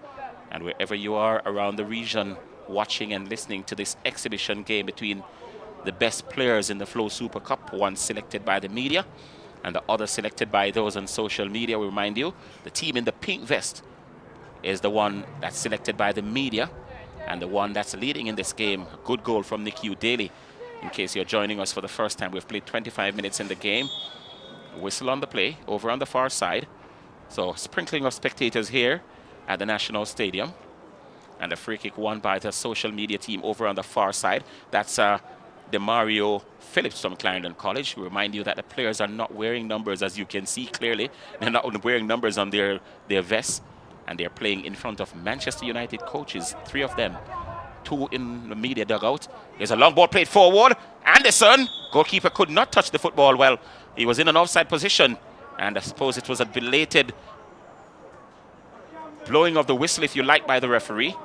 and wherever you are around the region watching and listening to this exhibition game between the best players in the Flow Super Cup, one selected by the media and the other selected by those on social media, we remind you, the team in the pink vest is the one that's selected by the media, and the one that's leading in this game, a good goal from Nick Daly. In case you're joining us for the first time, we've played 25 minutes in the game. Whistle on the play over on the far side. So sprinkling of spectators here at the National Stadium, and a free kick won by the social media team over on the far side. That's Demario Phillips from Clarendon College. We remind you that the players are not wearing numbers, as you can see clearly. They're not wearing numbers on their vests, and they're playing in front of Manchester United coaches, 3 of them, 2 in the media dugout. There's a long ball played forward. Anderson, goalkeeper, could not touch the football well. He was in an offside position, and I suppose it was a belated blowing of the whistle, if you like, by the referee.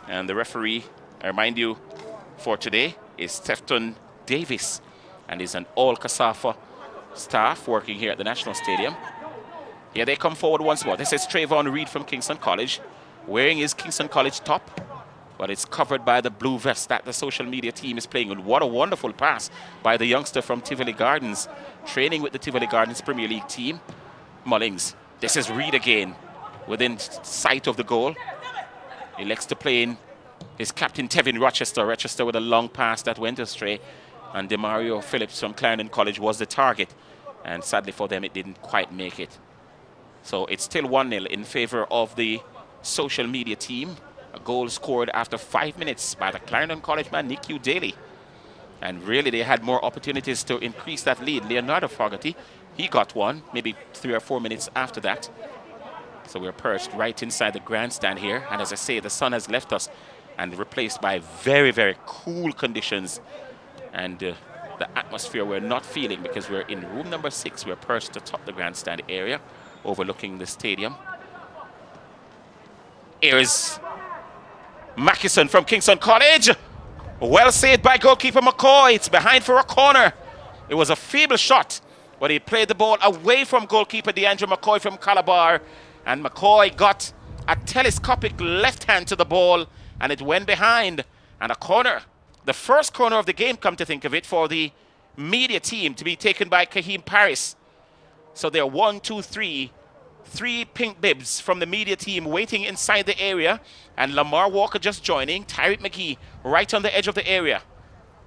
And the referee, I remind you, for today is Stefton Davis, and is an all-Kasafa staff working here at the National Stadium. Here they come forward once more. This is Trayvon Reed from Kingston College, wearing his Kingston College top, but it's covered by the blue vest that the social media team is playing. And what a wonderful pass by the youngster from Tivoli Gardens, training with the Tivoli Gardens Premier League team, Mullings. This is Reed again, within sight of the goal. He elects to play in his captain, Tevin Rochester. Rochester with a long pass that went astray, and Demario Phillips from Clarendon College was the target, and sadly for them, it didn't quite make it. So it's still 1-0 in favor of the social media team. A goal scored after 5 minutes by the Clarendon College man, Nick Daly. And really, they had more opportunities to increase that lead. Leonardo Fogarty, he got one, maybe 3 or 4 minutes after that. So we're perched right inside the grandstand here. And as I say, the sun has left us and replaced by very, very cool conditions. And the atmosphere we're not feeling, because we're in room number 6. We're perched atop the grandstand area, overlooking the stadium. Here's Mackison from Kingston College. Well saved by goalkeeper McCoy. It's behind for a corner. It was a feeble shot, but he played the ball away from goalkeeper DeAndre McCoy from Calabar. And McCoy got a telescopic left hand to the ball, and it went behind. And a corner, the first corner of the game, come to think of it, for the media team, to be taken by Kaheem Paris. So there are 1, 2, 3 pink bibs from the media team waiting inside the area, and Lamar Walker just joining. Tyreek McGee right on the edge of the area.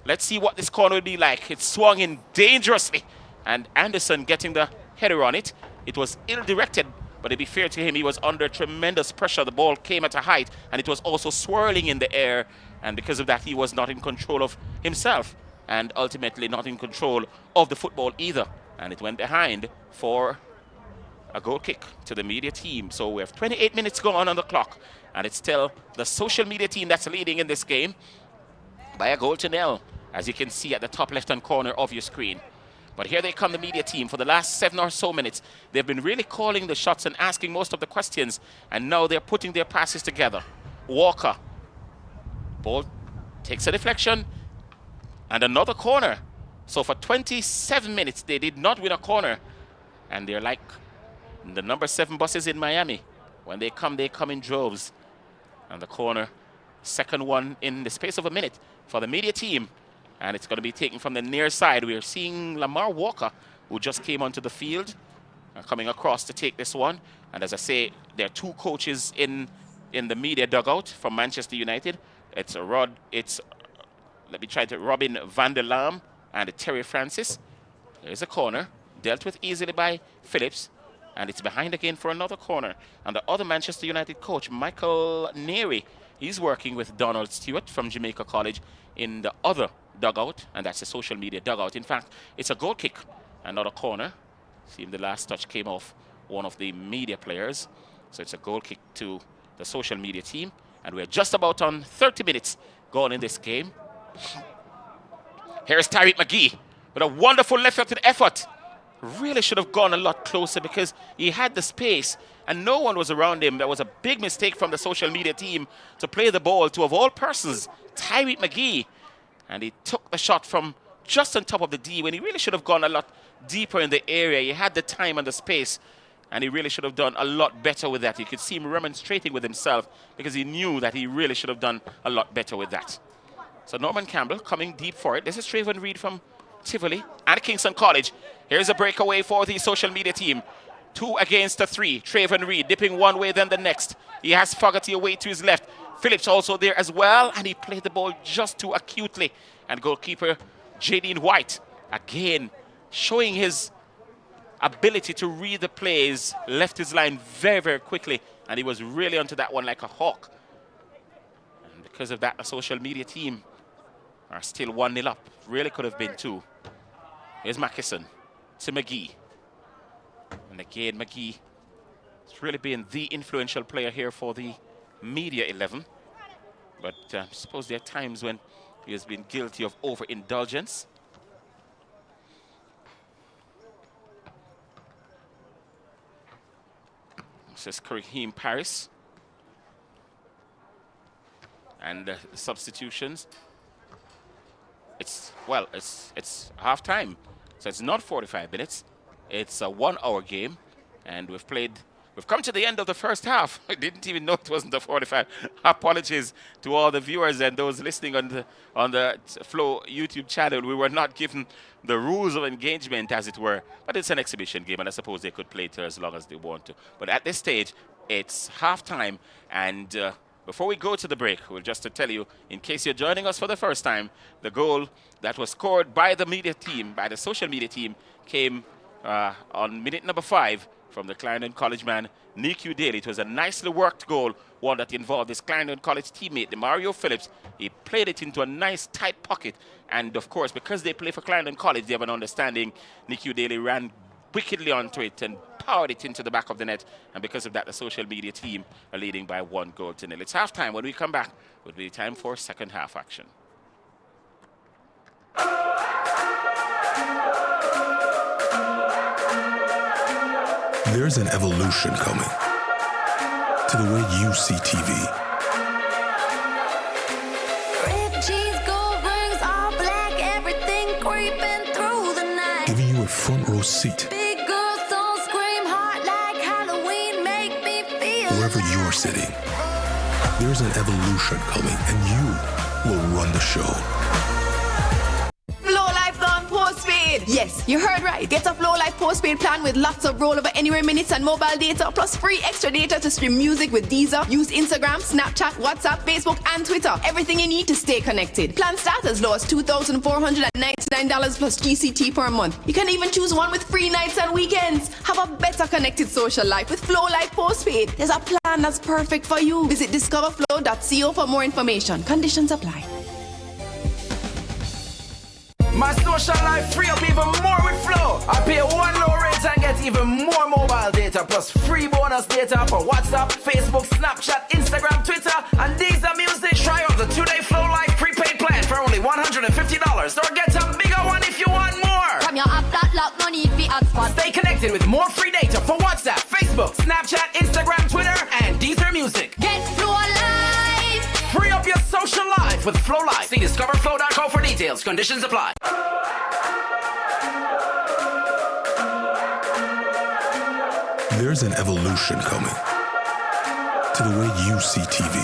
Let's see what this corner will be like. It's swung in dangerously, and Anderson getting the header on it. It was ill-directed, but to be fair to him, he was under tremendous pressure. The ball came at a height, and it was also swirling in the air, and because of that, he was not in control of himself, and ultimately not in control of the football either. And it went behind for a goal kick to the media team. So we have 28 minutes gone on the clock, and it's still the social media team that's leading in this game by a goal to nil, as you can see at the top left-hand corner of your screen. But here they come, the media team. For the last 7 or so minutes, they've been really calling the shots and asking most of the questions, and now they're putting their passes together. Walker, ball takes a deflection, and another corner. So for 27 minutes, they did not win a corner, and they're like The number 7 buses in Miami. When they come in droves. And the corner, second one in the space of a minute for the media team. And it's going to be taken from the near side. We are seeing Lamar Walker, who just came onto the field, coming across to take this one. And as I say, there are 2 coaches in the media dugout from Manchester United. It's Robin van der Lam and Terry Francis. There's a corner, dealt with easily by Phillips. And it's behind again for another corner. And the other Manchester United coach, Michael Neary, he's working with Donald Stewart from Jamaica College in the other dugout, and that's the social media dugout. In fact, it's a goal kick, another corner. See if the last touch came off one of the media players. So it's a goal kick to the social media team. And we're just about on 30 minutes gone in this game. Here's Tyreek McGee with a wonderful left-footed effort. Really should have gone a lot closer because he had the space and no one was around him. That was a big mistake from the social media team to play the ball to, of all persons, Tyreek McGee. And he took the shot from just on top of the D when he really should have gone a lot deeper in the area. He had the time and the space, and he really should have done a lot better with that. You could see him remonstrating with himself because he knew that he really should have done a lot better with that. So Norman Campbell coming deep for it. This is Trayvon Reed from Tivoli and Kingston College. Here's a breakaway for the social media team. 2 against 3. Trayvon Reed dipping one way, then the next. He has Fogarty away to his left. Phillips also there as well, and he played the ball just too acutely. And goalkeeper Jadine White, again, showing his ability to read the plays, left his line very, very quickly, and he was really onto that one like a hawk. And because of that, the social media team are still 1-0 up. Really could have been 2. Here's Mackison to McGee. And again, McGee has really been the influential player here for the media 11. But I suppose there are times when he has been guilty of overindulgence. This is Kareem Paris. And the substitutions. It's half time. So it's not 45 minutes. It's a 1-hour game. And we've come to the end of the first half. I didn't even know it wasn't a 45. Apologies to all the viewers and those listening on the Flow YouTube channel. We were not given the rules of engagement, as it were. But it's an exhibition game, and I suppose they could play it as long as they want to. But at this stage, it's halftime. And before we go to the break, we'll just to tell you, in case you're joining us for the first time, the goal that was scored by the media team, by the social media team, came on minute number 5 from the Clarendon College man, Niku Daly. It was a nicely worked goal, one that involved his Clarendon College teammate, Mario Phillips. He played it into a nice tight pocket. And of course, because they play for Clarendon College, they have an understanding. Niku Daly ran wickedly onto it and powered it into the back of the net. And because of that, the social media team are leading by 1-0. It's halftime. When we come back, it will be time for second half action. There's an evolution coming to the way you see TV. Red cheese, gold rings, all black, everything creeping through the night. Giving you a front row seat Big girls don't scream hard like Halloween, make me feel wherever alive. you're sitting. There's an evolution coming, and you will run the show. Flow Life gone postpaid. Yes, you heard right. Get a Flow Life postpaid plan with lots of rollover anywhere minutes and mobile data, plus free extra data to stream music with Deezer. Use Instagram, Snapchat, WhatsApp, Facebook, and Twitter. Everything you need to stay connected. Plan start as low as $2,499 plus GCT per month. You can even choose one with free nights and weekends. Have a better connected social life with Flow Life postpaid. There's a plan that's perfect for you. Visit discoverflow.co for more information. Conditions apply. My social life free up even more with Flow. I pay one low rate and get even more mobile data plus free bonus data for WhatsApp, Facebook, Snapchat, Instagram, Twitter, and Deezer Music. Try out the 2-day Flow Life prepaid plan for only $150 or get a bigger one if you want more. From your app that lock, no need for hotspot. Stay connected with more free data for WhatsApp, Facebook, Snapchat, Instagram, Twitter, and Deezer Music. Get Flow Life. Free up your social life with Flow Life. See discoverflow.co for details. Conditions apply. There's an evolution coming to the way you see TV.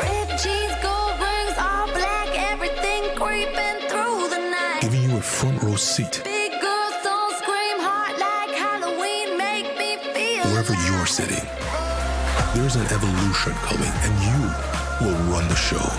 Red jeans, gold rings, all black, everything creeping through the night. Giving you a front row seat Big girls don't scream hard like Halloween, make me feel wherever alive. you're sitting. There's an evolution coming, and you will run the show.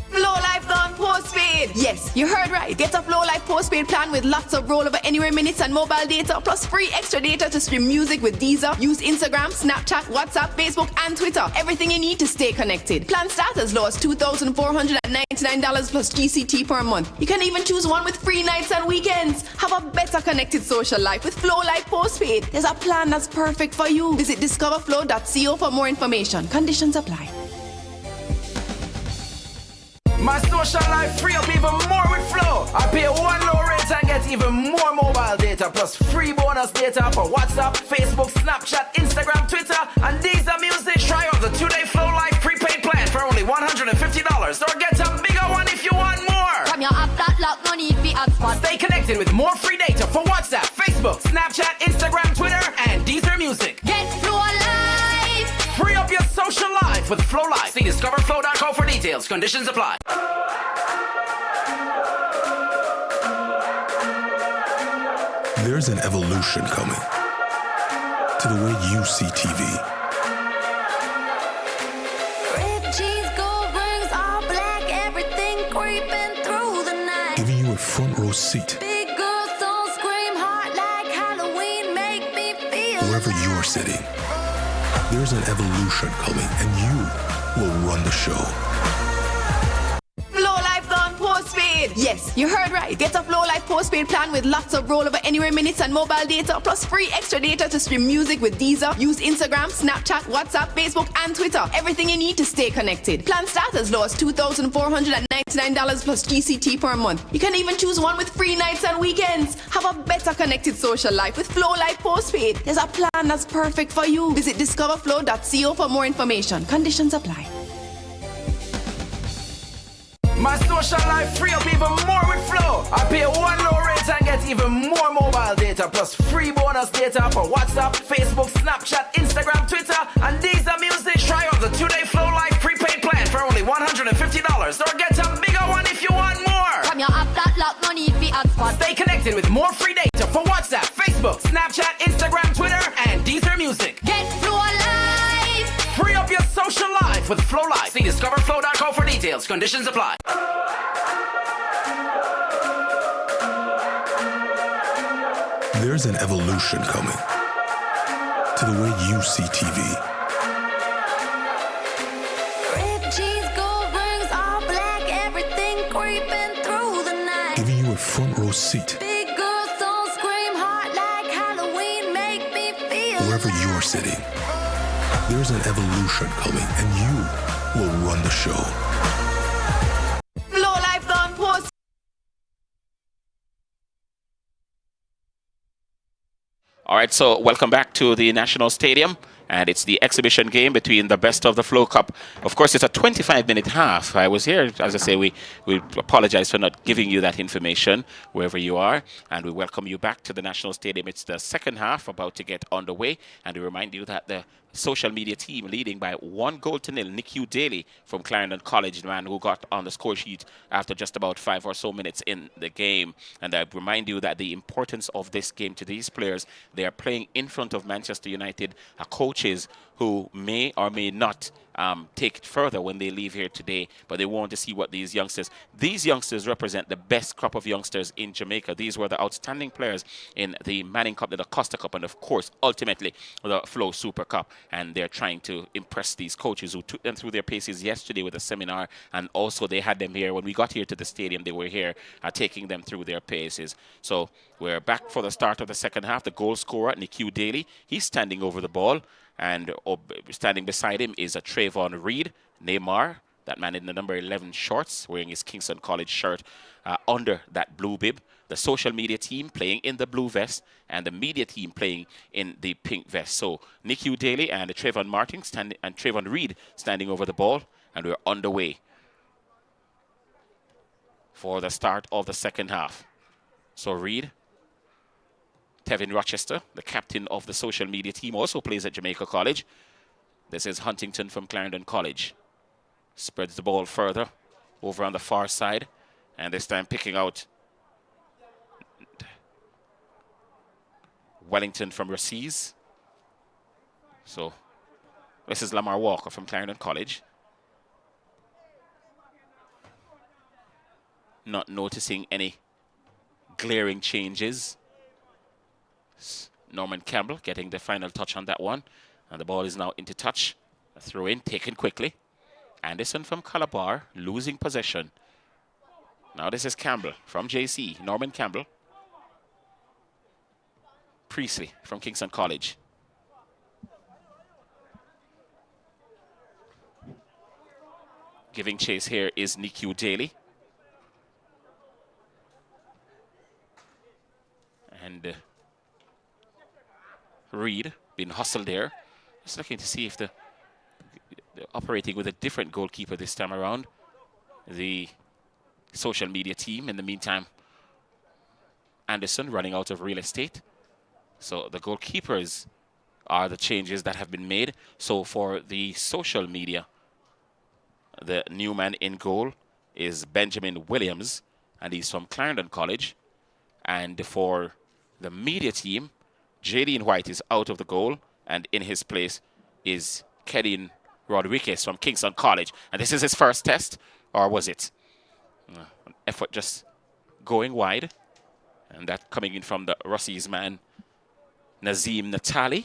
Flow Life gone postpaid. Yes, you heard right. Get a Flow Life postpaid plan with lots of rollover anywhere minutes and mobile data, plus free extra data to stream music with Deezer. Use Instagram, Snapchat, WhatsApp, Facebook, and Twitter. Everything you need to stay connected. Plan start as low as $2,499 plus GCT per month. You can even choose one with free nights and weekends. Have a better connected social life with Flow Life postpaid. There's a plan that's perfect for you. Visit discoverflow.co for more information. Conditions apply. My social life free up even more with Flow. I pay one low rate and get even more mobile data plus free bonus data for WhatsApp, Facebook, Snapchat, Instagram, Twitter, and Deezer Music. Try out the 2-day Flow Life prepaid plan for only $150 or get a bigger one if you want more. From your app that lock, no need for hotspot. Stay connected with more free data for WhatsApp, Facebook, Snapchat, Instagram, Twitter, and Deezer Music. Get Flow Life. Free up your social life with Flow Life. See discoverflow.co for details. Conditions apply. There's an evolution coming to the way you see TV. Red jeans, gold rings, all black, everything creeping through the night. Giving you a front row seat Big girls don't scream hard like Halloween, make me feel wherever alive. you're sitting. There's an evolution coming, and you will run the show. Flow Life gone postpaid. Yes, you heard right. Get a Flow Life postpaid plan with lots of rollover anywhere minutes and mobile data, plus free extra data to stream music with Deezer. Use Instagram, Snapchat, WhatsApp, Facebook, and Twitter. Everything you need to stay connected. Plan start as low as $2,499 plus GCT per month. You can even choose one with free nights and weekends. Have a better connected social life with Flow Life postpaid. There's a plan that's perfect for you. Visit discoverflow.co for more information. Conditions apply. My social life free up even more with Flow. I pay one low rate and get even more mobile data plus free bonus data for WhatsApp, Facebook, Snapchat, Instagram, Twitter, and Deezer Music. Try out the 2-day Flow Life prepaid plan for only $150 or get a bigger one if you want more. From your app that lock, no need for hotspot. Stay connected with more free data for WhatsApp, Facebook, Snapchat, Instagram, Twitter, and Deezer Music. Get Flow Life. Free up your social life with Flow Life. See discoverflow.co for details. Conditions apply. There's an evolution coming to the way you see TV. Red jeans, gold rings, all black, everything creeping through the night. Giving you a front row seat Big girls don't scream hard like Halloween, make me feel wherever alive. you're sitting. There's an evolution coming, and you will run the show. Flow Life gone post. All right, so welcome back to the National Stadium. And it's the exhibition game between the best of the Flow Cup. Of course, it's a 25-minute half. I was here, as I say, we apologize for not giving you that information wherever you are. And we welcome you back to the National Stadium. It's the second half about to get underway. And we remind you that the social media team leading by 1-0 Nick Hugh Daly from Clarendon College, the man who got on the score sheet after just about 5 or so minutes in the game. And I remind you that the importance of this game to these players, they are playing in front of Manchester United, coaches who may or may not take it further when they leave here today, but they want to see what these youngsters represent the best crop of youngsters in Jamaica. These were the outstanding players in the Manning Cup, the Costa Cup, and of course, ultimately, the Flow Super Cup. And they're trying to impress these coaches who took them through their paces yesterday with a seminar, and also they had them here. When we got here to the stadium, they were here taking them through their paces. So we're back for the start of the second half. The goal scorer, Nick Hugh Daly, he's standing over the ball. And standing beside him is a Trayvon Reed, Lamar, that man in the number 11 shorts, wearing his Kingston College shirt under that blue bib. The social media team playing in the blue vest, and the media team playing in the pink vest. So Nick Hugh Daly and Trayvon Reed standing over the ball, and we're underway for the start of the second half. So Reed Tevin Rochester, the captain of the social media team, also plays at Jamaica College. This is Huntington from Clarendon College. Spreads the ball further over on the far side. And this time picking out Wellington from Raciz. So this is Lamar Walker from Clarendon College. Not noticing any glaring changes. Norman Campbell getting the final touch on that one. And the ball is now into touch. A throw in taken quickly. Anderson from Calabar losing possession. Now this is Campbell from JC. Norman Campbell. Priestley from Kingston College. Giving chase here is Niku Daly. And Reed being hustled there. Just looking to see if they're operating with a different goalkeeper this time around. The social media team, in the meantime, Anderson running out of real estate. So the goalkeepers are the changes that have been made. So for the social media, the new man in goal is Benjamin Williams, and he's from Clarendon College. And for the media team, Jaden White is out of the goal, and in his place is Kedin Rodriguez from Kingston College. And this is his first test, or was it? An effort just going wide. And that coming in from the Russies man, Nazim Natali.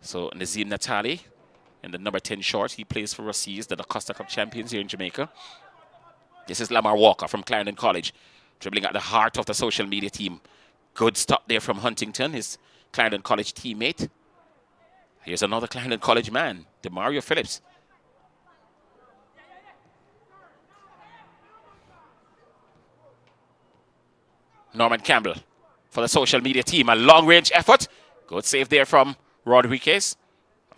So Nazim Natali in the number 10 short. He plays for Russies, the Costa Cup champions here in Jamaica. This is Lamar Walker from Clarendon College, dribbling at the heart of the social media team. Good stop there from Huntington, his Clarendon College teammate. Here's another Clarendon College man, Demario Phillips. Norman Campbell for the social media team. A long-range effort. Good save there from Rodriguez,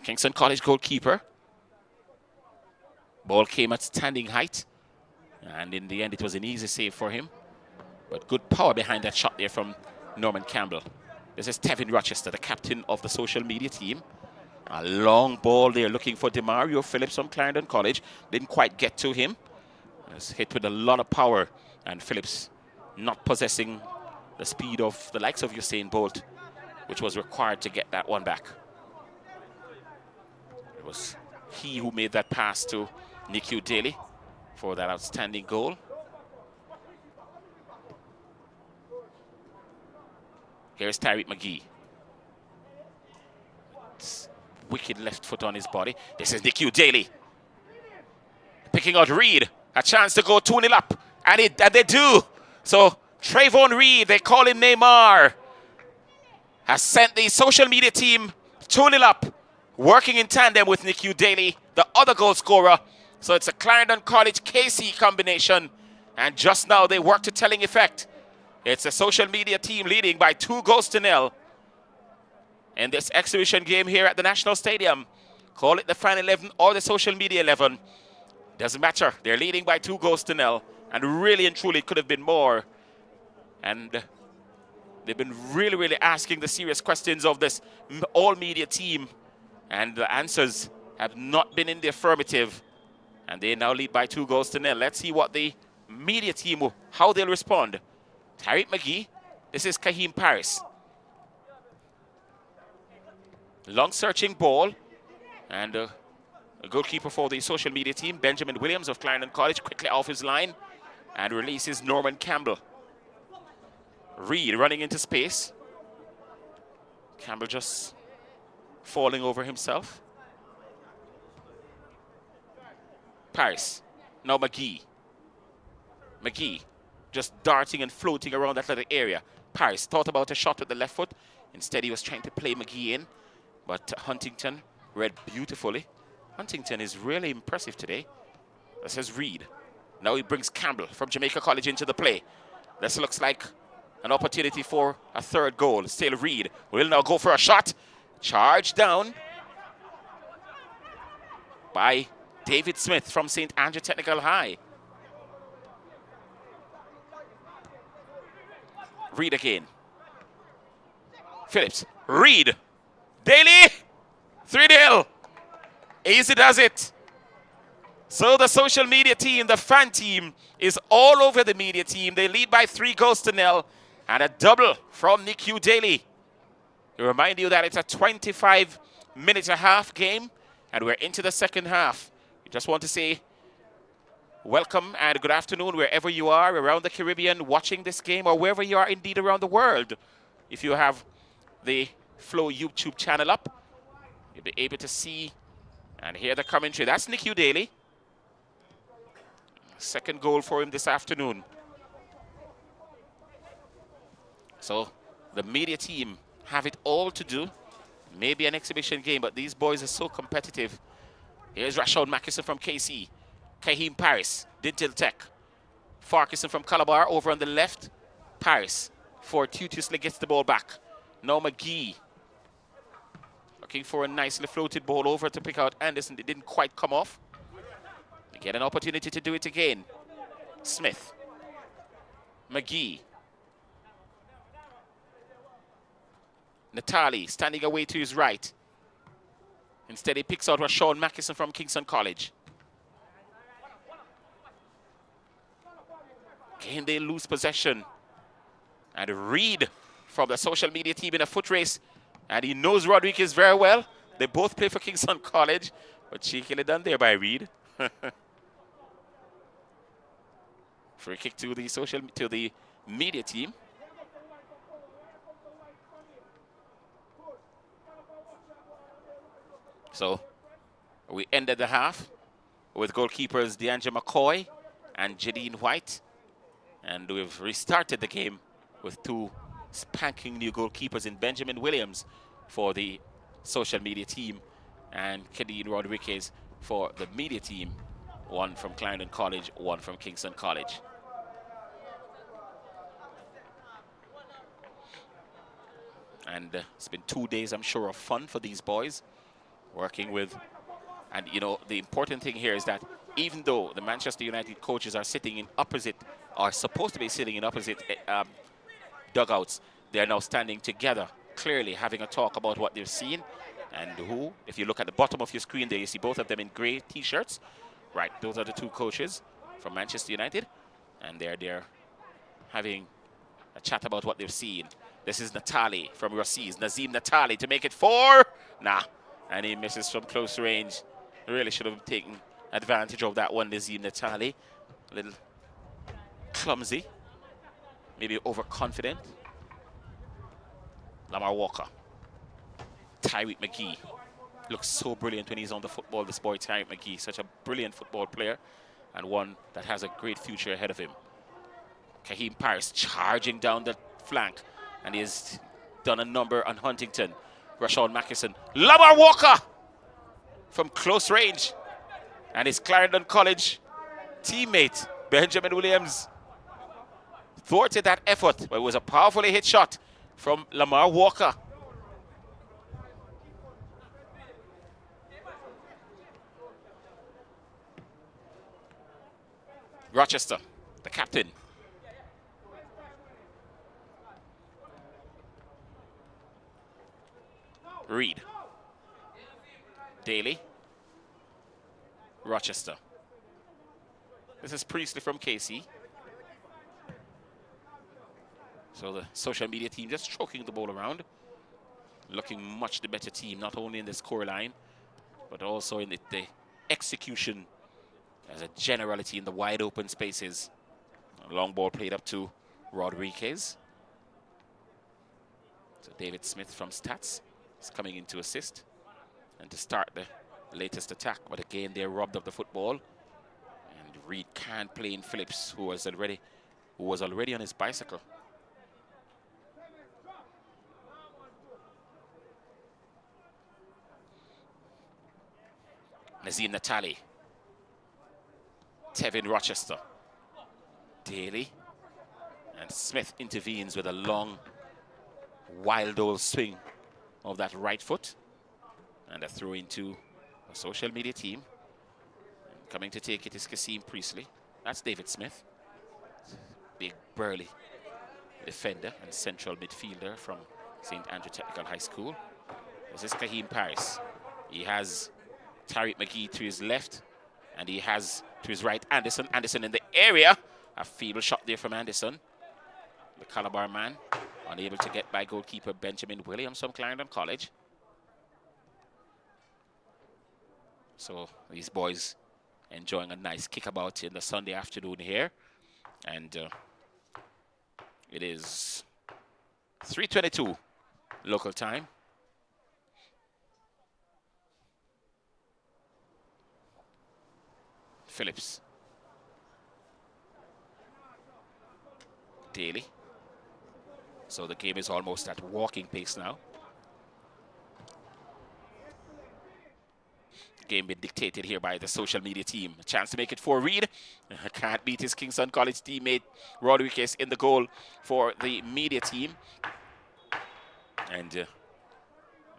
Kingston College goalkeeper. Ball came at standing height. And in the end, it was an easy save for him. But good power behind that shot there from Norman Campbell. This is Tevin Rochester, the captain of the social media team. A long ball there looking for Demario Phillips from Clarendon College. Didn't quite get to him. It was hit with a lot of power. And Phillips not possessing the speed of the likes of Usain Bolt, which was required to get that one back. It was he who made that pass to Niku Daly for that outstanding goal. Here's Tyreek McGee. Wicked left foot on his body. This is Niku Daly. Picking out Reed. A chance to go 2-0 up. And they do. So Trayvon Reed, they call him Neymar, has sent the social media team 2-0 up, working in tandem with Niku Daly, the other goal scorer. So it's a Clarendon College KC combination. And just now they work to telling effect. It's a social media team leading by 2-0 in this exhibition game here at the National Stadium. Call it the fan 11 or the social media 11. Doesn't matter. They're leading by 2-0. And really and truly could have been more. And they've been really, really asking the serious questions of this all-media team. And the answers have not been in the affirmative. And they now lead by 2-0. Let's see what the media team, how they'll respond. Tyreek McGee. This is Kahim Paris. Long searching ball. And a goalkeeper for the social media team, Benjamin Williams of Clarendon College, quickly off his line. And releases Norman Campbell. Reed running into space. Campbell just falling over himself. Paris. Now McGee. McGee just darting and floating around that little area. Paris thought about a shot with the left foot. Instead, he was trying to play McGee in. But Huntington read beautifully. Huntington is really impressive today. This is Reed. Now he brings Campbell from Jamaica College into the play. This looks like an opportunity for a third goal. Still Reed will now go for a shot. Charged down by David Smith from St. Andrew Technical High. Reed again. Phillips. Reed. Daly. 3-0. Easy does it. So the social media team, the fan team, is all over the media team. They lead by 3 goals to 0. And a double from Nick Daly. To remind you that it's a 25-minute-and-a-half game. And we're into the second half. We just want to say welcome and good afternoon wherever you are around the Caribbean watching this game, or wherever you are indeed around the world. If you have the Flow YouTube channel up, you'll be able to see and hear the commentary. That's Nick Daly. Second goal for him this afternoon. So the media team have it all to do. Maybe an exhibition game, but these boys are so competitive. Here's Rashad Mackison from KC. Kahim Paris, Dintil Tech. Farquharson from Calabar over on the left. Paris fortuitously gets the ball back. Now McGee looking for a nicely floated ball over to pick out Anderson. It didn't quite come off. They get an opportunity to do it again. Smith. McGee. Natali standing away to his right. Instead, he picks out Rashad Mackison from Kingston College. Again, they lose possession. And Reed from the social media team in a foot race. And he knows Rodriguez very well. They both play for Kingston College. But cheekily done there by Reed. Free kick to the media team. So we ended the half with goalkeepers DeAndre McCoy and Jadine White. And we've restarted the game with 2 spanking new goalkeepers in Benjamin Williams for the social media team and Kadeen Rodriguez for the media team. 1 from Clarendon College, 1 from Kingston College. And it's been 2 days, I'm sure, of fun for these boys. Working with, and you know, the important thing here is that even though the Manchester United coaches are sitting in opposite, are supposed to be sitting in opposite dugouts, they are now standing together, clearly having a talk about what they've seen and who. If you look at the bottom of your screen there, you see both of them in grey t-shirts. Right, those are the 2 coaches from Manchester United, and they're there having a chat about what they've seen. This is Natali from Rossi's, Nazim Natali to make it 4. Nah. And he misses from close range. Really should have taken advantage of that one, Nazim Natali. A little clumsy. Maybe overconfident. Lamar Walker. Tyreek McGee. Looks so brilliant when he's on the football, this boy Tyreek McGee. Such a brilliant football player. And one that has a great future ahead of him. Kahim Paris charging down the flank. And he has done a number on Huntington. Rashad Mackison. Lamar Walker from close range. And his Clarendon College teammate, Benjamin Williams, thwarted that effort, but it was a powerfully hit shot from Lamar Walker. Rochester, the captain. Reed. Daly. Rochester. This is Priestley from KC. So the social media team just stroking the ball around. Looking much the better team, not only in the scoreline, but also in the execution as a generality in the wide open spaces. A long ball played up to Rodriguez. So David Smith from Stats is coming in to assist and to start the latest attack. But again, they're robbed of the football. And Reed can't play in Phillips, who was already on his bicycle. Nazim Natali. Tevin Rochester. Daly. And Smith intervenes with a long, wild old swing of that right foot. And a throw into a social media team. And coming to take it is Kasim Priestley. That's David Smith. Big, burly defender and central midfielder from St. Andrew Technical High School. This is Kahim Paris. He has Tariq McGee to his left, and he has to his right Anderson. Anderson in the area. A feeble shot there from Anderson. The Calabar man, unable to get by goalkeeper Benjamin Williams from Clarendon College. So these boys enjoying a nice kickabout in the Sunday afternoon here. And it is 3:22 local time. Phillips. Daly. So the game is almost at walking pace now. Game being dictated here by the social media team. A chance to make it for Reed. Can't beat his Kingston College teammate Rodriguez in the goal for the media team. And a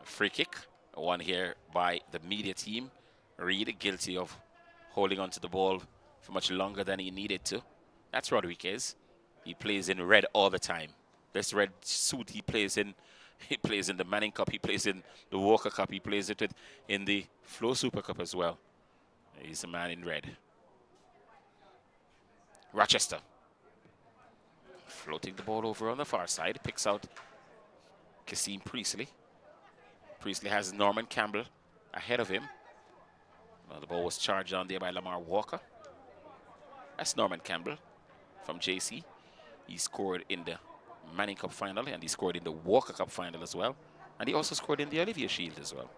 free kick. One here by the media team. Reed guilty of holding onto the ball for much longer than he needed to. That's Rodriguez. He plays in red all the time. This red suit he plays in the Manning Cup, he plays in the Walker Cup, he plays it in the Flow Super Cup as well. He's a man in red. Rochester. Floating the ball over on the far side, picks out Kasim Priestley. Priestley has Norman Campbell ahead of him. Well, the ball was charged on there by Lamar Walker. That's Norman Campbell from JC. He scored in the Manning Cup final, and he scored in the Walker Cup final as well. And he also scored in the Olivier Shield as well.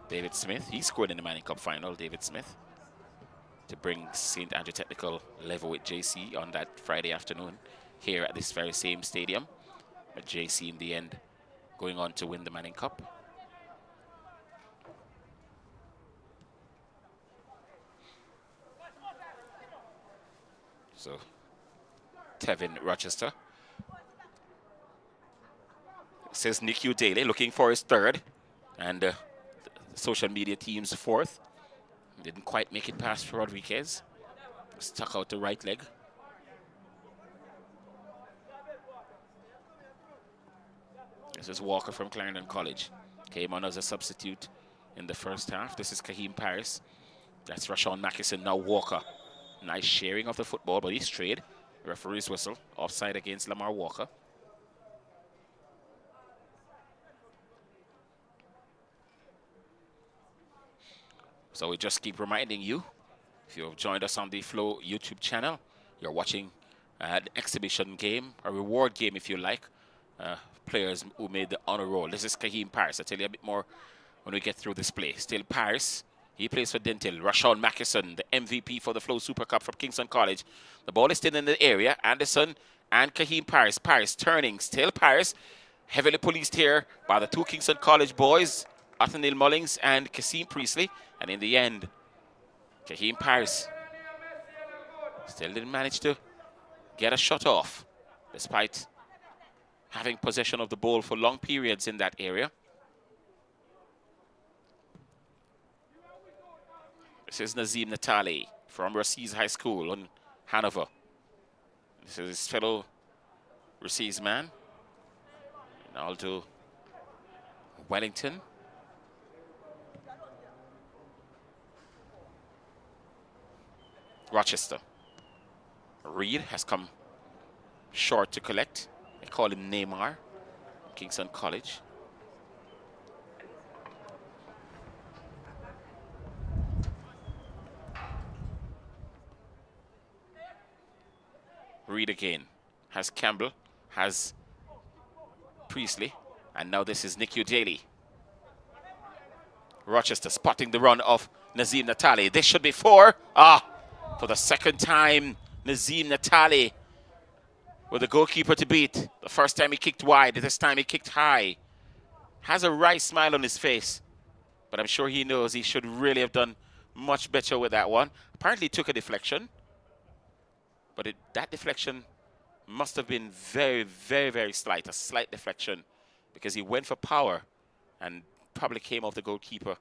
David Smith, he scored in the Manning Cup final, David Smith, to bring St. Andrew Technical level with JC on that Friday afternoon here at this very same stadium. But JC in the end going on to win the Manning Cup. So, Tevin Rochester. Says Nick Daly looking for his third. And the social media team's fourth. Didn't quite make it past Rodriguez. Stuck out the right leg. This is Walker from Clarendon College. Came on as a substitute in the first half. This is Kahim Paris. That's Rashawn Mackison, now Walker. Nice sharing of the football, but he's strayed. Referee's whistle. Offside against Lamar Walker. So we just keep reminding you, if you've joined us on the Flow YouTube channel, you're watching an exhibition game, a reward game if you like. Players who made the honor roll. This is Kahim Paris. I'll tell you a bit more when we get through this play. Still Paris. He plays for Dentil. Rashawn Mackison, the MVP for the Flow Super Cup from Kingston College. The ball is still in the area. Anderson and Kahim Paris. Paris turning. Still Paris. Heavily policed here by the two Kingston College boys, Athanil Mullings and Kasim Priestley. And in the end, Kahim Paris still didn't manage to get a shot off, despite having possession of the ball for long periods in that area. This is Nazim Natali from Raciz High School in Hanover. This is his fellow Raciz man. Now to Wellington. Rochester. Reed has come short to collect. They call him Neymar, Kingston College. Reed again. Has Campbell, has Priestley, and now this is Nick Daly. Rochester spotting the run of Nazim Natali. This should be four. For the second time, Nazim Natali with the goalkeeper to beat. The first time he kicked wide, this time he kicked high. Has a wry smile on his face, but I'm sure he knows he should really have done much better with that one. Apparently took a deflection, but that deflection must have been very, very, very slight, a slight deflection, because he went for power and probably came off the goalkeeper.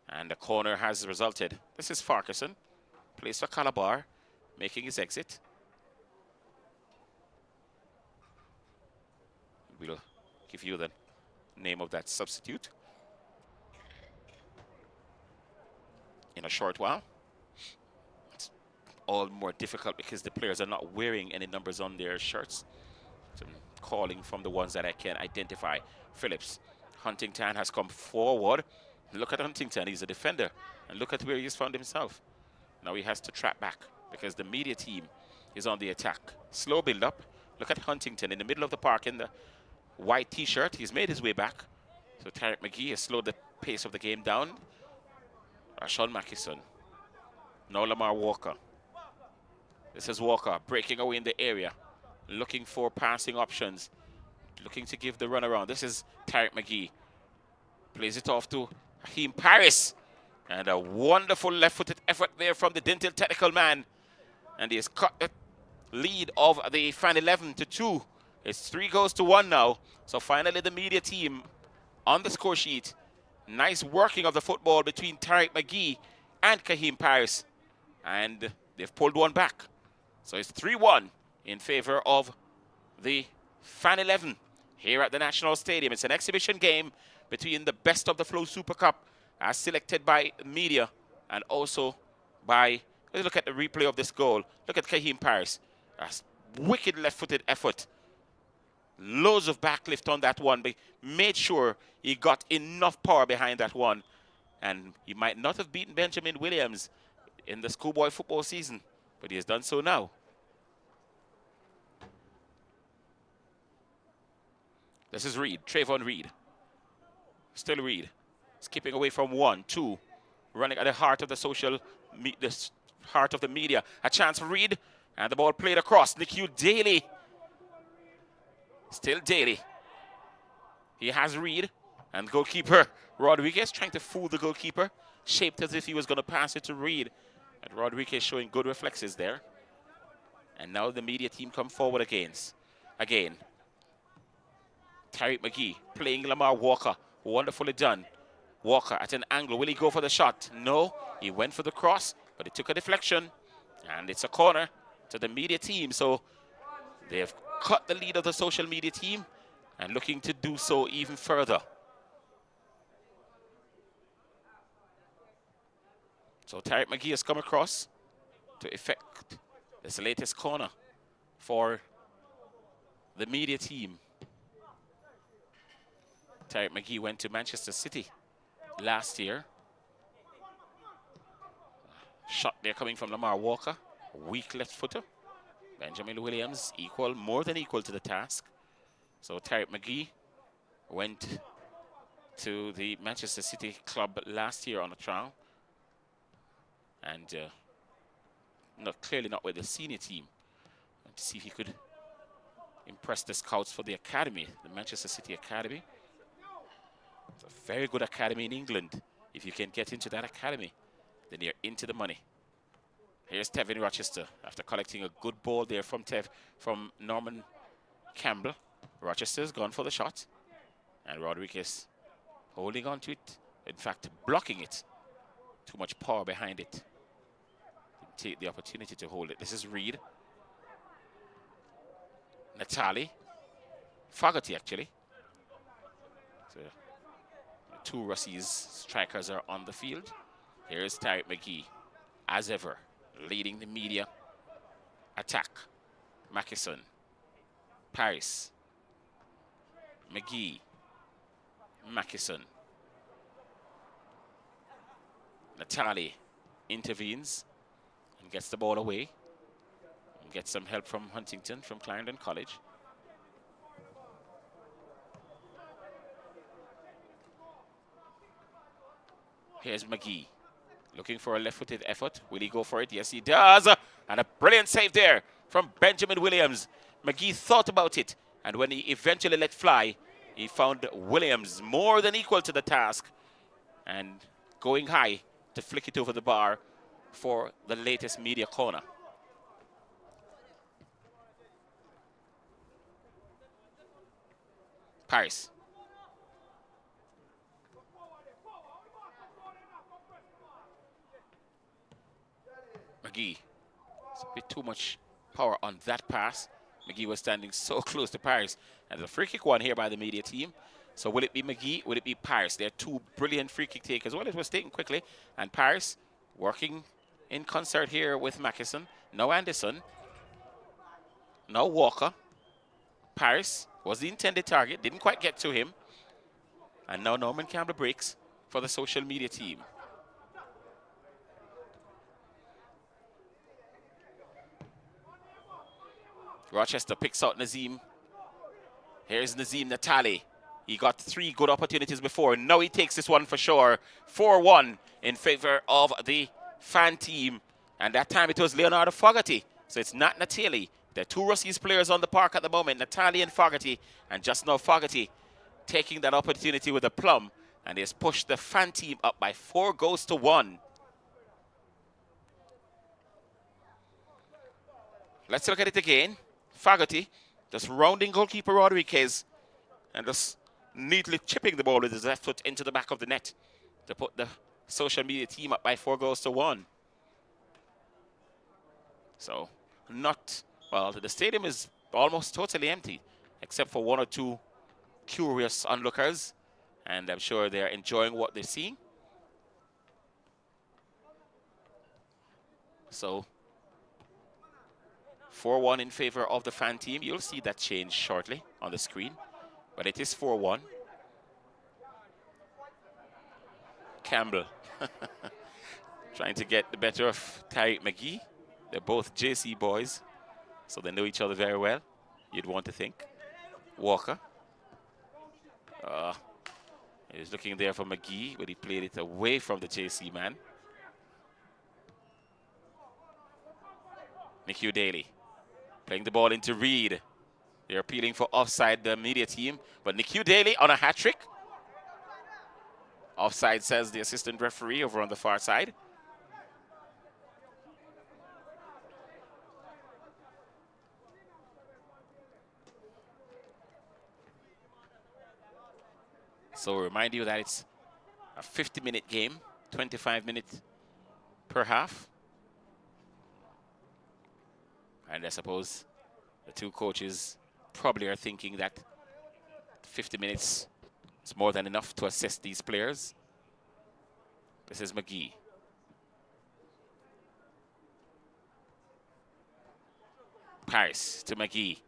And the corner has resulted. This is Farquharson, plays for Calabar, making his exit. We'll give you the name of that substitute in a short while. It's all more difficult because the players are not wearing any numbers on their shirts. So I'm calling from the ones that I can identify. Phillips. Huntington has come forward. Look at Huntington, he's a defender. And look at where he's found himself. Now he has to trap back because the media team is on the attack. Slow build up. Look at Huntington in the middle of the park in the white t-shirt. He's made his way back. So Tarek McGee has slowed the pace of the game down. Sean Mackison. Now Lamar Walker. This is Walker breaking away in the area. Looking for passing options. Looking to give the run around. This is Tarek McGee. Plays it off to Hakeem Paris. And a wonderful left-footed effort there from the dental technical man. And he has cut the lead of the fan 11 to 2. It's 3 goals to 1 now. So finally the media team on the score sheet. Nice working of the football between Tarek McGee and Kaheem Paris. And they've pulled one back. So it's 3-1 in favor of the fan 11 here at the National Stadium. It's an exhibition game between the best of the Flow Super Cup as selected by media and also by, let's look at the replay of this goal. Look at Kaheem Paris. A wicked left-footed effort. Loads of backlift on that one, but made sure he got enough power behind that one. And he might not have beaten Benjamin Williams in the schoolboy football season, but he has done so now. This is Reed, Trayvon Reed. Still Reed. Skipping away from 1, 2. Running at the heart of the heart of the media. A chance for Reed. And the ball played across. Nikhil Daly. Still Daly. He has Reed. And goalkeeper Rodriguez trying to fool the goalkeeper. Shaped as if he was going to pass it to Reed. And Rodriguez showing good reflexes there. And now the media team come forward again. Tarek McGee playing Lamar Walker. Wonderfully done. Walker at an angle. Will he go for the shot? No. He went for the cross, but he took a deflection. And it's a corner to the media team. So they have cut the lead of the social media team and looking to do so even further. So Tarek McGee has come across to effect this latest corner for the media team. Tarek McGee went to Manchester City last year. Shot there coming from Lamar Walker. Weak left footer. Benjamin Williams more than equal to the task. So Tarek McGee went to the Manchester City club last year on a trial. And clearly not with the senior team. And to see if he could impress the scouts for the academy, the Manchester City Academy. It's a very good academy in England. If you can get into that academy, then you're into the money. Here's Tevin Rochester after collecting a good ball there from Norman Campbell. Rochester's gone for the shot. And Rodriguez holding on to it. In fact, blocking it. Too much power behind it. Didn't take the opportunity to hold it. This is Reed. Natali. Fogarty, actually. So, the 2 Russies strikers are on the field. Here's Tarek McGee, as ever, leading the media attack. Mackison, Paris, McGee, Mackison. Natali intervenes and gets the ball away. And gets some help from Huntington from Clarendon College. Here's McGee, looking for a left-footed effort. Will he go for it? Yes, he does. And a brilliant save there from Benjamin Williams. McGee thought about it, and when he eventually let fly, he found Williams more than equal to the task and going high to flick it over the bar for the latest media corner. Paris. McGee. It's a bit too much power on that pass. McGee was standing so close to Paris. And the free kick won here by the media team. So will it be McGee? Will it be Paris? They're two brilliant free kick takers. Well, it was taken quickly. And Paris working in concert here with Mackison. Now Anderson. Now Walker. Paris was the intended target. Didn't quite get to him. And now Norman Campbell breaks for the social media team. Rochester picks out Nazim. Here's Nazim Natali. He got 3 good opportunities before. Now he takes this one for sure. 4-1 in favor of the fan team. And that time it was Leonardo Fogarty. So it's not Natali. There are 2 Russies players on the park at the moment, Natali and Fogarty. And just now Fogarty taking that opportunity with a plum. And he has pushed the fan team up by 4 goals to 1. Let's look at it again. Fogarty just rounding goalkeeper Rodriguez and just neatly chipping the ball with his left foot into the back of the net to put the social media team up by 4 goals to 1. So not, well, the stadium is almost totally empty except for 1 or 2 curious onlookers, and I'm sure they're enjoying what they're seeing. So 4-1 in favor of the fan team. You'll see that change shortly on the screen, but it is 4-1. Campbell trying to get the better of Tariq McGee. They're both JC boys, so they know each other very well, you'd want to think. Walker. He was looking there for McGee, but he played it away from the JC man. Nikhil Daly playing the ball into Reed. They're appealing for offside, the media team, but Nikhil Daly on a hat-trick. Offside, says the assistant referee over on the far side. So remind you that it's a 50-minute game, 25 minutes per half. And I suppose the 2 coaches probably are thinking that 50 minutes is more than enough to assess these players. This is McGee. Paris to McGee.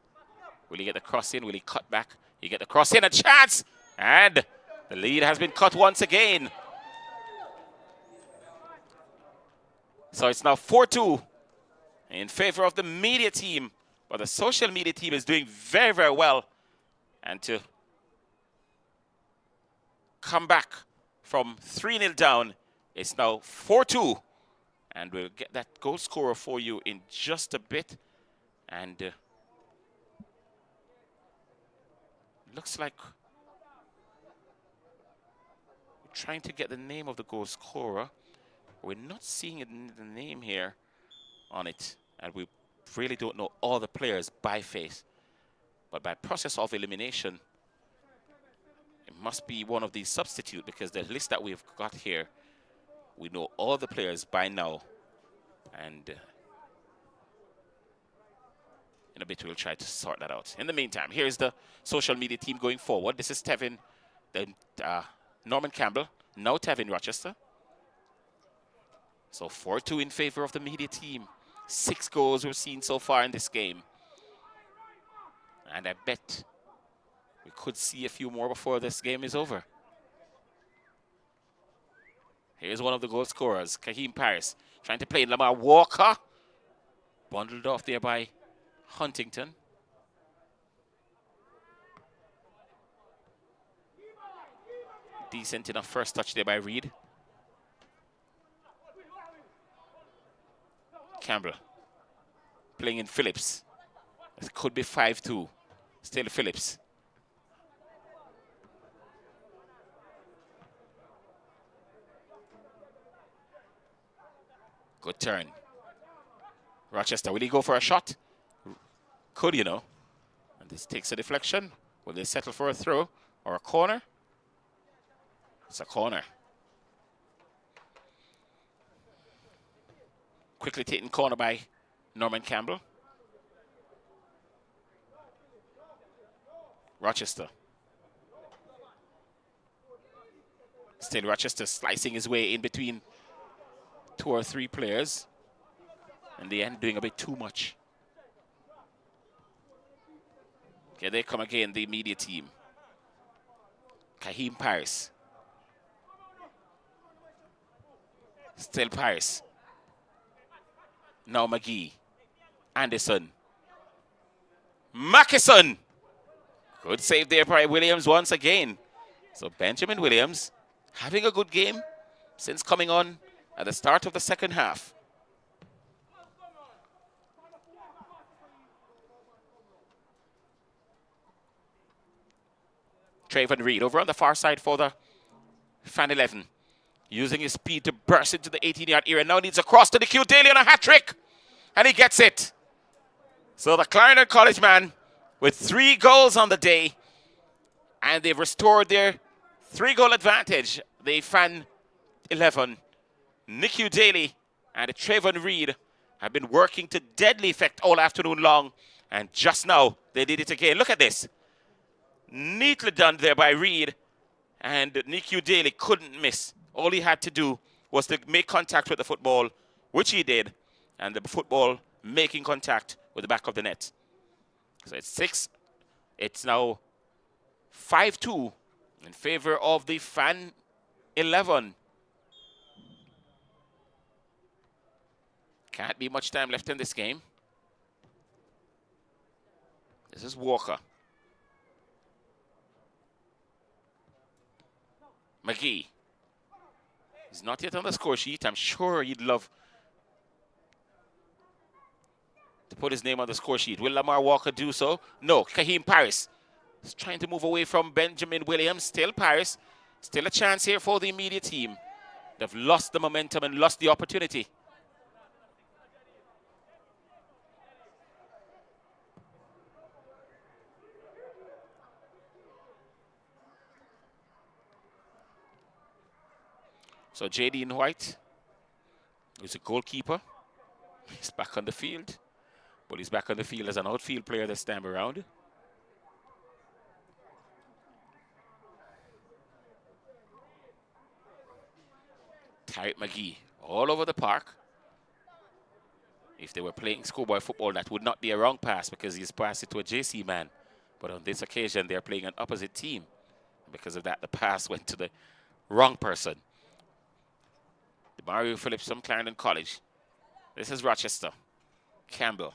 Will he get the cross in? Will he cut back? He get the cross in, a chance! And the lead has been cut once again. So it's now 4-2 in favor of the media team. But the social media team is doing very, very well. And to come back from 3-0 down, it's now 4-2. And we'll get that goal scorer for you in just a bit. And looks like we're trying to get the name of the goal scorer. We're not seeing the name here on it. And we really don't know all the players by face. But by process of elimination, it must be one of these substitutes, because the list that we've got here, we know all the players by now. And in a bit, we'll try to sort that out. In the meantime, here's the social media team going forward. This is Tevin, then Norman Campbell, now Tevin Rochester. So 4-2 in favor of the media team. 6 goals we've seen so far in this game. And I bet we could see a few more before this game is over. Here's one of the goal scorers, Kaheem Paris, trying to play in Lamar. Walker, bundled off there by Huntington. Decent enough first touch there by Reed. Campbell playing in Phillips. It could be 5-2. Still Phillips. Good turn. Rochester, will he go for a shot? Could, you know. And this takes a deflection. Will they settle for a throw or a corner? It's a corner. Quickly taken corner by Norman Campbell. Rochester. Still Rochester slicing his way in between 2 or 3 players. In the end, doing a bit too much. Okay, they come again, the media team. Kahim Paris. Still Paris. Now McGee. Anderson. Mackison. Good save there by Williams once again. So Benjamin Williams having a good game since coming on at the start of the second half. Trayvon Reed over on the far side for the Fan 11. Using his speed to burst into the 18-yard area. Now needs a cross to Nikhil Daly on a hat trick. And he gets it. So the Clarendon College man with 3 goals on the day. And they've restored their 3-goal advantage. The Fan 11, Nikhil Daly and Trayvon Reed have been working to deadly effect all afternoon long. And just now, they did it again. Look at this. Neatly done there by Reed. And Nikhil Daly couldn't miss. All he had to do was to make contact with the football, which he did. And the football making contact with the back of the net. So it's 6. It's now 5-2 in favor of the Fan 11. Can't be much time left in this game. This is Walker. McGee. He's not yet on the score sheet. I'm sure he'd love to put his name on the score sheet. Will Lamar Walker do so? No. Kahim Paris is trying to move away from Benjamin Williams. Still Paris. Still a chance here for the immediate team. They've lost the momentum and lost the opportunity. So J.D. White, who's a goalkeeper, he's back on the field. But he's back on the field as an outfield player this time around. Tyreek McGee all over the park. If they were playing schoolboy football, that would not be a wrong pass because he's passed it to a JC man. But on this occasion, they're playing an opposite team. Because of that, the pass went to the wrong person. Mario Phillips from Clarendon College. This is Rochester. Campbell.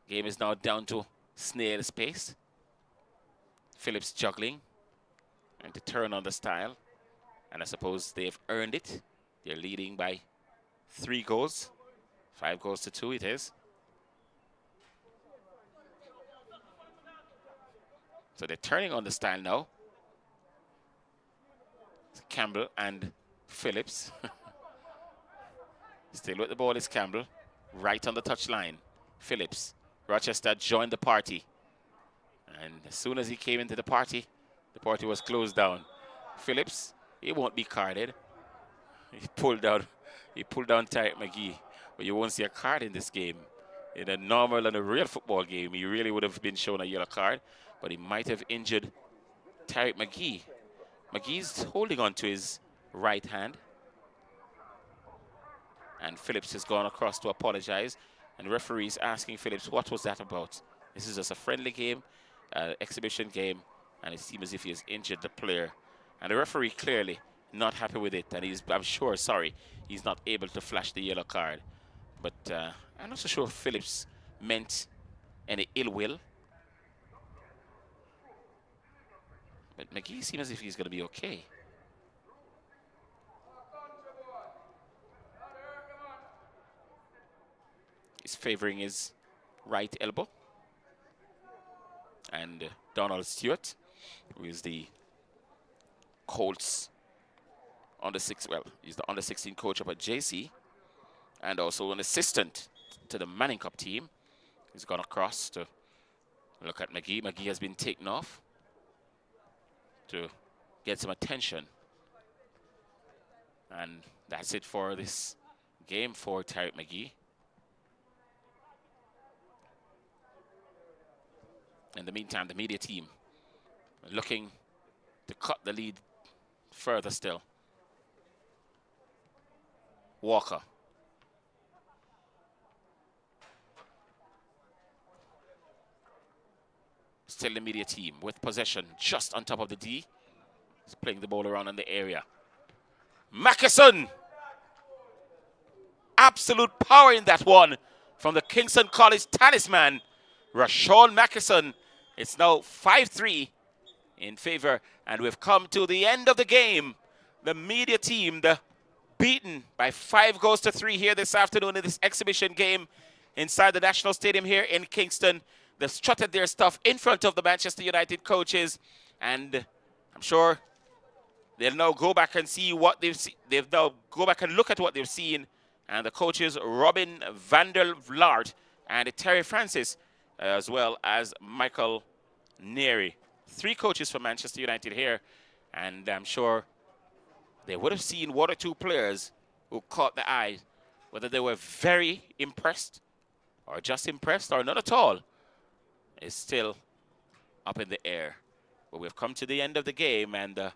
Game is now down to snail's pace. Phillips juggling and to turn on the style. And I suppose they've earned it. They're leading by 3 goals. 5 goals to 2 it is. So they're turning on the style now. It's Campbell and Phillips. Still with the ball is Campbell. Right on the touchline. Phillips. Rochester joined the party. And as soon as he came into the party was closed down. Phillips, he won't be carded. He pulled down Tyreek McGee. But you won't see a card in this game. In a normal and a real football game, he really would have been shown a yellow card. But he might have injured Tyreek McGee. McGee's holding on to his right hand. And Phillips has gone across to apologize. And the referee's asking Phillips, what was that about? This is just a friendly game, exhibition game, and it seems as if he has injured the player. And the referee clearly not happy with it, and I'm sure, sorry, he's not able to flash the yellow card. But I'm not so sure if Phillips meant any ill will. But McGee seems as if he's going to be okay. He's favoring his right elbow. And Donald Stewart, who is the Colts he's the under 16 coach up at JC, and also an assistant to the Manning Cup team. He's gone across to look at McGee. McGee has been taken off to get some attention. And that's it for this game for Tyreek McGee. In the meantime, the media team looking to cut the lead further still. Walker. Still the media team with possession just on top of the D. He's playing the ball around in the area. Mackison! Absolute power in that one from the Kingston College talisman, Rashawn Mackison. It's now 5-3 in favor, and we've come to the end of the game. The media team, beaten by 5-3 here this afternoon in this exhibition game inside the National Stadium here in Kingston. They've strutted their stuff in front of the Manchester United coaches, and I'm sure they'll now go back and see what they've seen. They've now go back and look at what they've seen. And the coaches, Robin van der Vlaart and Terry Francis, as well as Michael Neary. 3 coaches from Manchester United here. And I'm sure they would have seen 1 or 2 players who caught the eye, whether they were very impressed or just impressed or not at all, is still up in the air. But we've come to the end of the game, and the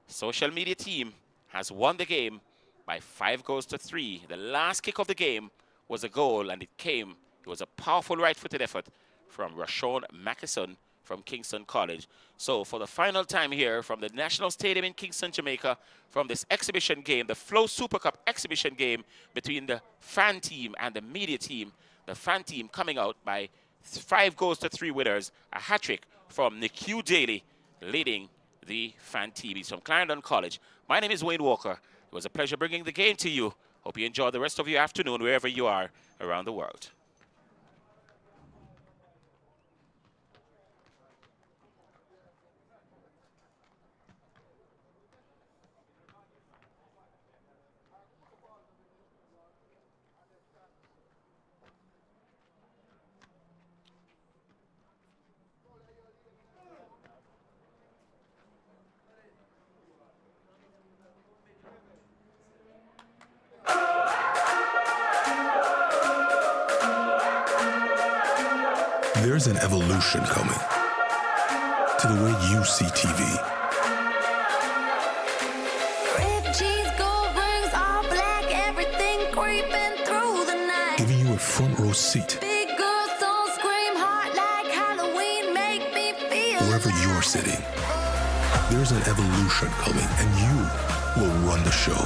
social media team has won the game by 5-3. The last kick of the game was a goal, and it was a powerful right-footed effort from Rashawn Mackison from Kingston College. So for the final time here from the National Stadium in Kingston, Jamaica, from this exhibition game, the Flow SuperCup exhibition game between the fan team and the media team, the fan team coming out by 5-3 winners, a hat-trick from Nikhil Daly leading the fan team. He's from Clarendon College. My name is Wayne Walker. It was a pleasure bringing the game to you. Hope you enjoy the rest of your afternoon wherever you are around the world. There's an evolution coming to the way you see TV. Red cheese, gold rings, all black, everything creeping through the night. Giving you a front row seat Big girls don't scream hard like Halloween, make me feel wherever alive. you're sitting. There's an evolution coming, and you will run the show.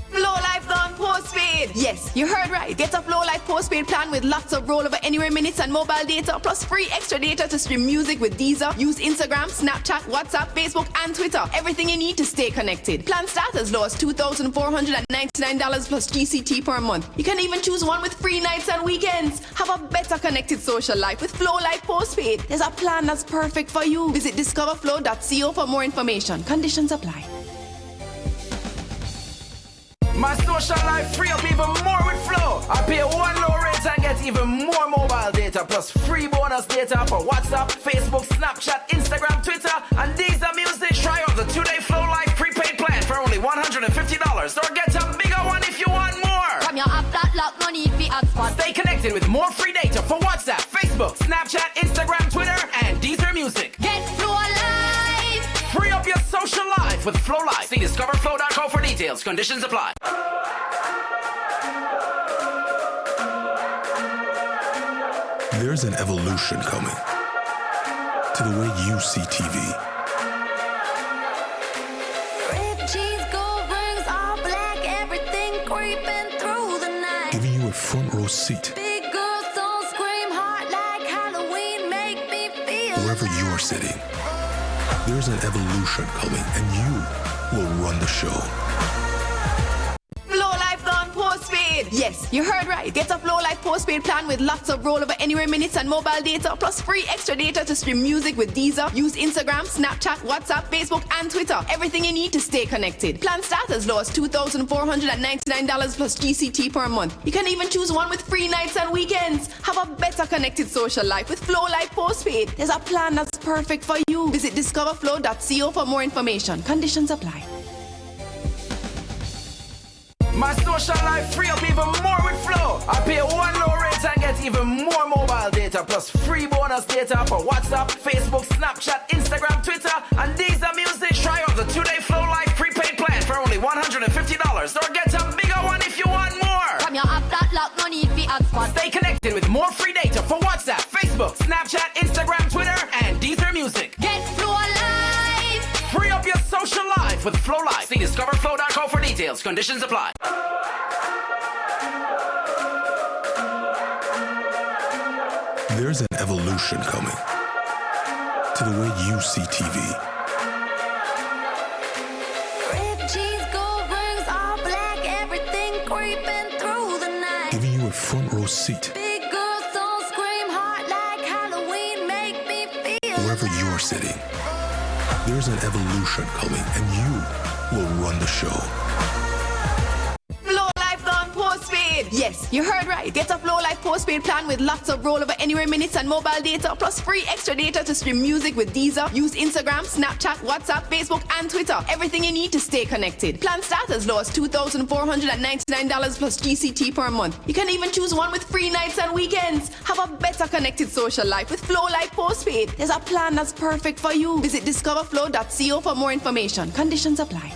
Flow Life gone postpaid. Yes, you heard right. Get a Flow Life postpaid plan with lots of rollover anywhere minutes and mobile data, plus free extra data to stream music with Deezer. Use Instagram, Snapchat, WhatsApp, Facebook, and Twitter. Everything you need to stay connected. Plan start as low as $2,499 plus GCT per month. You can even choose one with free nights and weekends. Have a better connected social life with Flow Life postpaid. There's a plan that's perfect for you. Visit discoverflow.co for more information. Conditions apply. My social life free up even more with Flow. I pay 1 low rate and get even more mobile data plus free bonus data for WhatsApp, Facebook, Snapchat, Instagram, Twitter, and Deezer Music. Try out the 2-day Flow Life prepaid plan for only $150 or get a bigger one if you want more. From your app that lock, no need for hotspot. Stay connected with more free data for WhatsApp, Facebook, Snapchat, Instagram, Twitter, and Deezer Music. Get Flow Alive. Free up your social life with Flow Life. See discoverflow.co for details. Conditions apply. There's an evolution coming to the way you see TV. Red cheese, gold rings, all black, everything creeping through the night. Giving you a front row seat Big girls don't scream hard like Halloween, make me feel wherever alive. you're sitting. There's an evolution coming, and you will run the show. Flow Life gone postpaid. Yes, you heard right. Get a Flow Life postpaid plan with lots of rollover anywhere minutes and mobile data, plus free extra data to stream music with Deezer. Use Instagram, Snapchat, WhatsApp, Facebook, and Twitter. Everything you need to stay connected. Plan start as low as $2,499 plus GCT per month. You can even choose one with free nights and weekends. Have a better connected social life with Flow Life postpaid. There's a plan that's perfect for you. Visit discoverflow.co for more information. Conditions apply. My social life free up even more with Flow. I pay one low rate and get even more mobile data plus free bonus data for WhatsApp, Facebook, Snapchat, Instagram, Twitter, and Deezer Music. Try out the 2-day Flow Life prepaid plan for only $150 or get a bigger one if you want more. From your app that lock, no need for hotspot. Stay connected with more free data for WhatsApp, Facebook, Snapchat, Instagram, Twitter, and Deezer Music. Get Flow Live. Free up your social life with Flow Life. See discoverflow.co for details. Conditions apply. There's an evolution coming to the way you see TV. Red jeans, gold rings, all black, everything creeping through the night. Giving you a front row seat Big girls don't scream hard like Halloween, make me feel wherever alive. you're sitting. There's an evolution coming, and you will run the show. Flow Life gone postpaid. Yes, you heard right. Get a Flow Life postpaid plan with lots of rollover anywhere minutes and mobile data, plus free extra data to stream music with Deezer. Use Instagram, Snapchat, WhatsApp, Facebook, and Twitter. Everything you need to stay connected. Plans start as low as $2,499 plus GCT per month. You can even choose one with free nights and weekends. Have a better connected social life with Flow Life postpaid. There's a plan that's perfect for you. Visit discoverflow.co for more information. Conditions apply.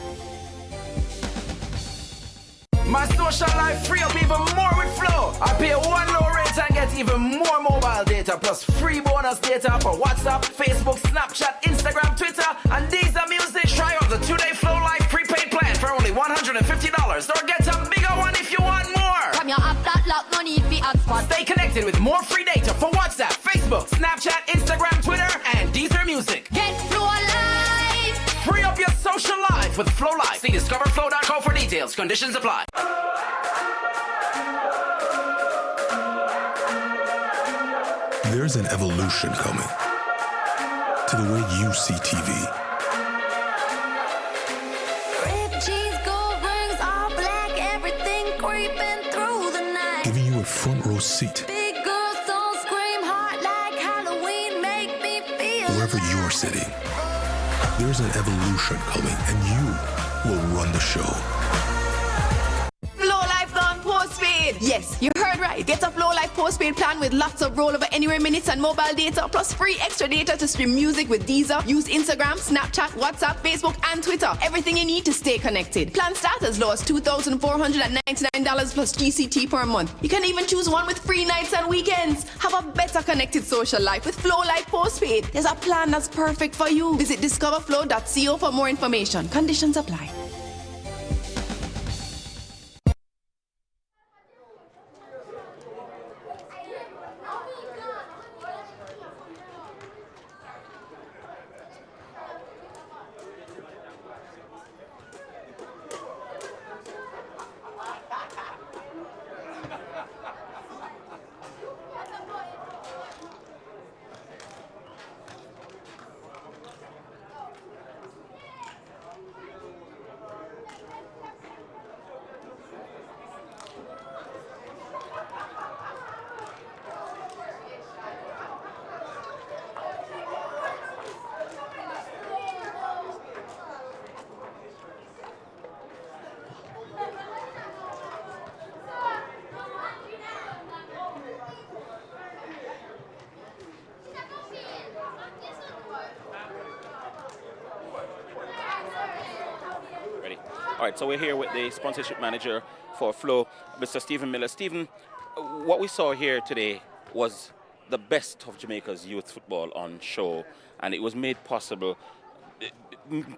My social life free up even more with Flow. I pay one low rate and get even more mobile data plus free bonus data for WhatsApp, Facebook, Snapchat, Instagram, Twitter, and Deezer Music. Try out the 2-day Flow Life prepaid plan for only $150 or get a bigger one if you want more. From your app that lock, no need for hotspot. Stay connected with more free data for WhatsApp, Facebook, Snapchat, Instagram, Twitter, and Deezer Music. Get Flow Live. Free up your social life with Flow Life. See discoverflow.co for details. Conditions apply. There's an evolution coming to the way you see TV. Red jeans, gold rings, all black, everything creeping through the night. Giving you a front row seat Big girls don't scream hard like Halloween, make me feel wherever alive. you're sitting. There's an evolution coming, and you will run the show. Flow Life gone postpaid. Yes, you heard right. Get a Flow Life postpaid plan with lots of rollover anywhere minutes and mobile data, plus free extra data to stream music with Deezer. Use Instagram, Snapchat, WhatsApp, Facebook, and Twitter. Everything you need to stay connected. Plans start as low as $2,499 plus GCT per month. You can even choose one with free nights and weekends. Have a better connected social life with Flow Life postpaid. There's a plan that's perfect for you. Visit discoverflow.co for more information. Conditions apply. All right, so we're here with the sponsorship manager for Flow, Mr. Stephen Miller. Stephen, what we saw here today was the best of Jamaica's youth football on show, and it was made possible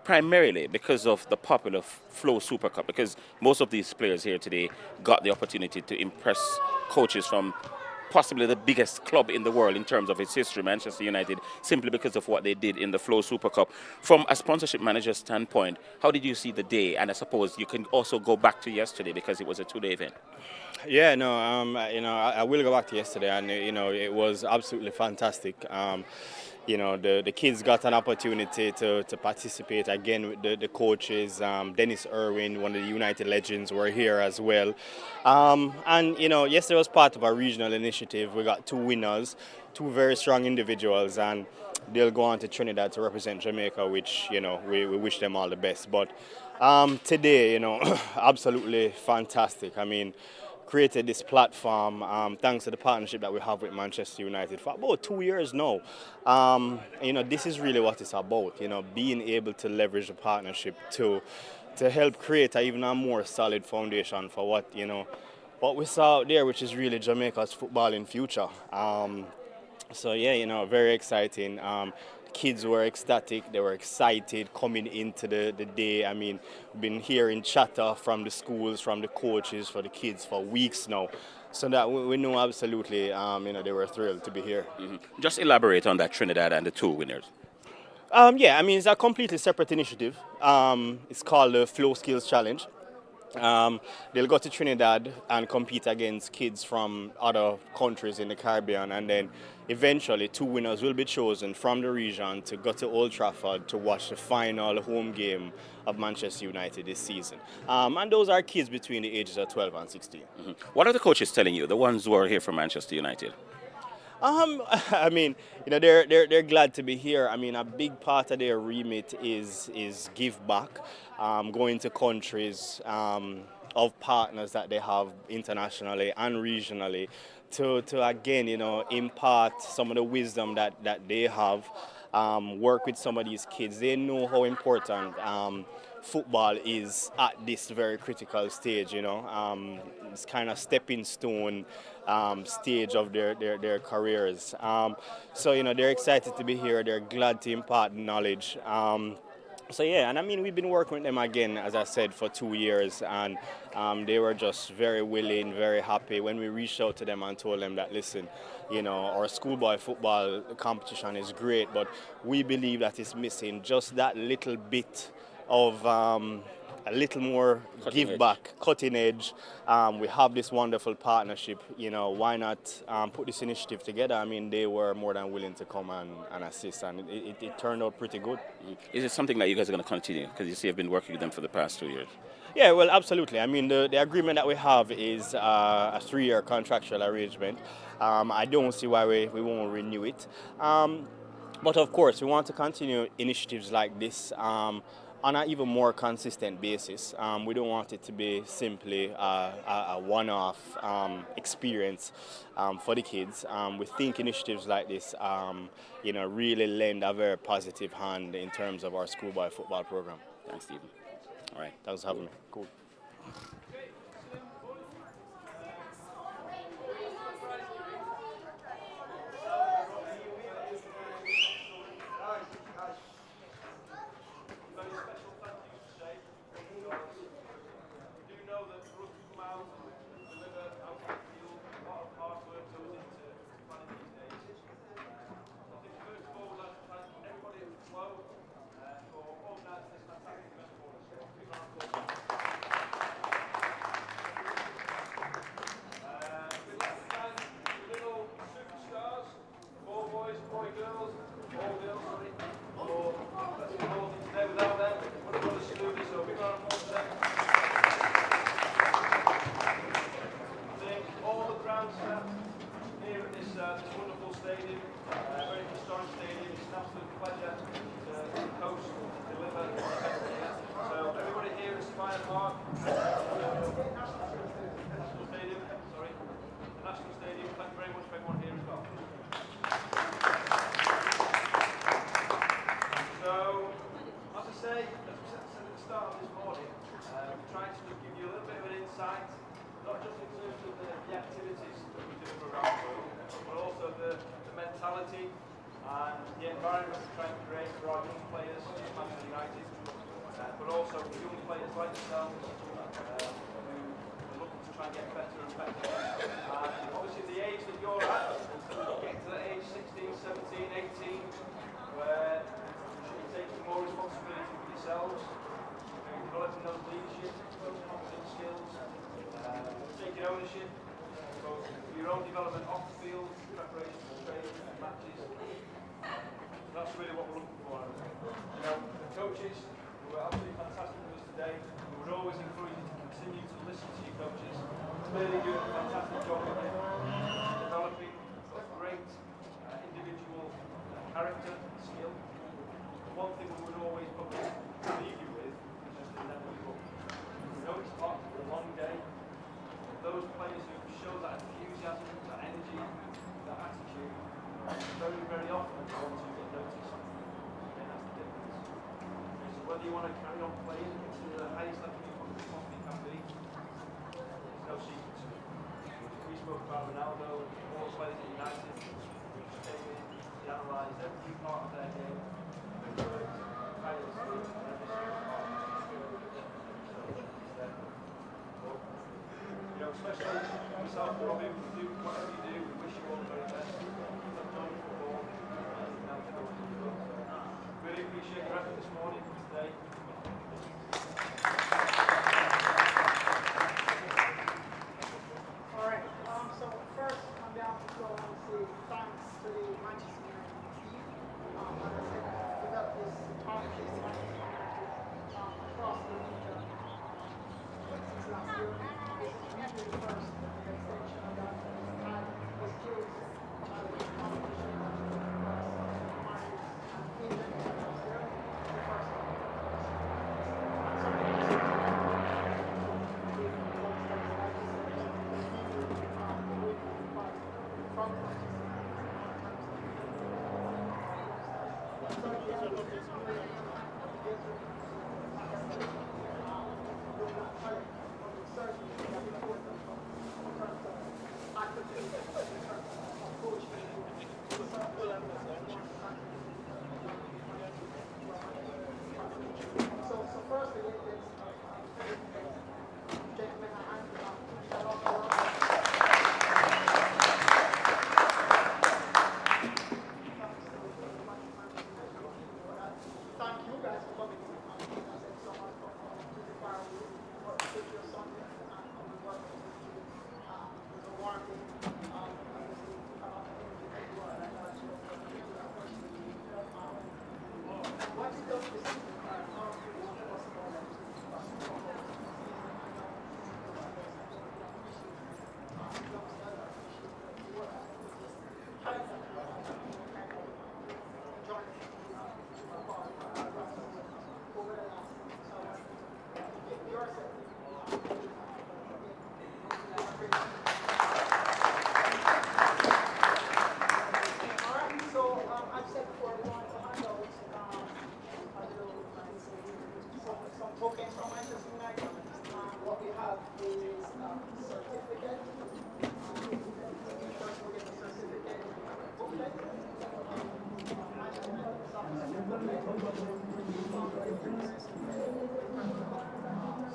primarily because of the popular Flow SuperCup, because most of these players here today got the opportunity to impress coaches from possibly the biggest club in the world in terms of its history, Manchester United, simply because of what they did in the Flow SuperCup. From a sponsorship manager standpoint, how did you see the day? And I suppose you can also go back to yesterday because it was a two-day event. Yeah, no, I will go back to yesterday, and it was absolutely fantastic. The kids got an opportunity to participate again with the coaches. Dennis Irwin, one of the United legends, were here as well. Yesterday was part of our regional initiative. We got two winners, two very strong individuals, and they'll go on to Trinidad to represent Jamaica, which, you know, we wish them all the best. But today, you know, absolutely fantastic. I mean, created this platform thanks to the partnership that we have with Manchester United for about 2 years now. You know, this is really what it's about, you know, being able to leverage the partnership to help create even a more solid foundation for what, you know, what we saw out there, which is really Jamaica's footballing future. So yeah, you know, very exciting. Kids were ecstatic, they were excited coming into the day. I mean, we've been hearing chatter from the schools, from the coaches, for the kids for weeks now. So that we know absolutely, you know, they were thrilled to be here. Just elaborate on that Trinidad and the two winners. Yeah, I mean, it's a completely separate initiative. It's called the Flow Skills Challenge. They'll go to Trinidad and compete against kids from other countries in the Caribbean, and then eventually 2 winners will be chosen from the region to go to Old Trafford to watch the final home game of Manchester United this season. And those are kids between the ages of 12 and 16. What are the coaches telling you, the ones who are here from Manchester United? I mean, you know, they're glad to be here. I mean, a big part of their remit is give back, going to countries of partners that they have internationally and regionally to again, you know, impart some of the wisdom that they have, work with some of these kids. They know how important football is at this very critical stage, you know. It's kind of stepping stone stage of their careers. So, you know, they're excited to be here. They're glad to impart knowledge. So yeah, and I mean, we've been working with them again, as I said, for 2 years, and they were just very willing, very happy when we reached out to them and told them that, listen, you know, our schoolboy football competition is great, but we believe that it's missing just that little bit of a little more give back, cutting edge. We have this wonderful partnership, you know, why not put this initiative together? I mean, they were more than willing to come and assist, and it turned out pretty good. Is it something that you guys are going to continue? Because you see you've been working with them for the past 2 years. Yeah, well, absolutely. I mean, the agreement that we have is a 3-year contractual arrangement. I don't see why we won't renew it. But of course, we want to continue initiatives like this on an even more consistent basis. We don't want it to be simply a one-off experience for the kids. We think initiatives like this, you know, really lend a very positive hand in terms of our schoolboy football program. Thanks, Stephen. All right. Thanks for having me. Cool. one thing we would always probably leave you with is just to never give up. We know it's hot, it's a long day. Those players who show that enthusiasm, that energy, that attitude, very, very often the ones who get noticed. And that's the difference. So whether you want to carry on playing and get to the highest level you possibly can be, there's no secret to it. We spoke about Ronaldo and all the players at United who just came in, he analysed every part of their game, and they worked tirelessly on every single part. You know, especially myself and Robin, do whatever you do, we wish you all the very best. Keep enjoying football, and now to go to the world. Really appreciate your effort this morning, today. All right, so first, on behalf of the club, I want to say thanks to the Manchester United team. As I said, without this partnership, across the region, since last year, this is usually the first extension of that, and was close to the competition across England and across there, the first one. So firstly, gentlemen, thank you guys for coming. As I said, so much for the fire with your son and we work with the warranty. What is the tokens from Manchester United. What we have is certificate. First we'll get the certificate booklet.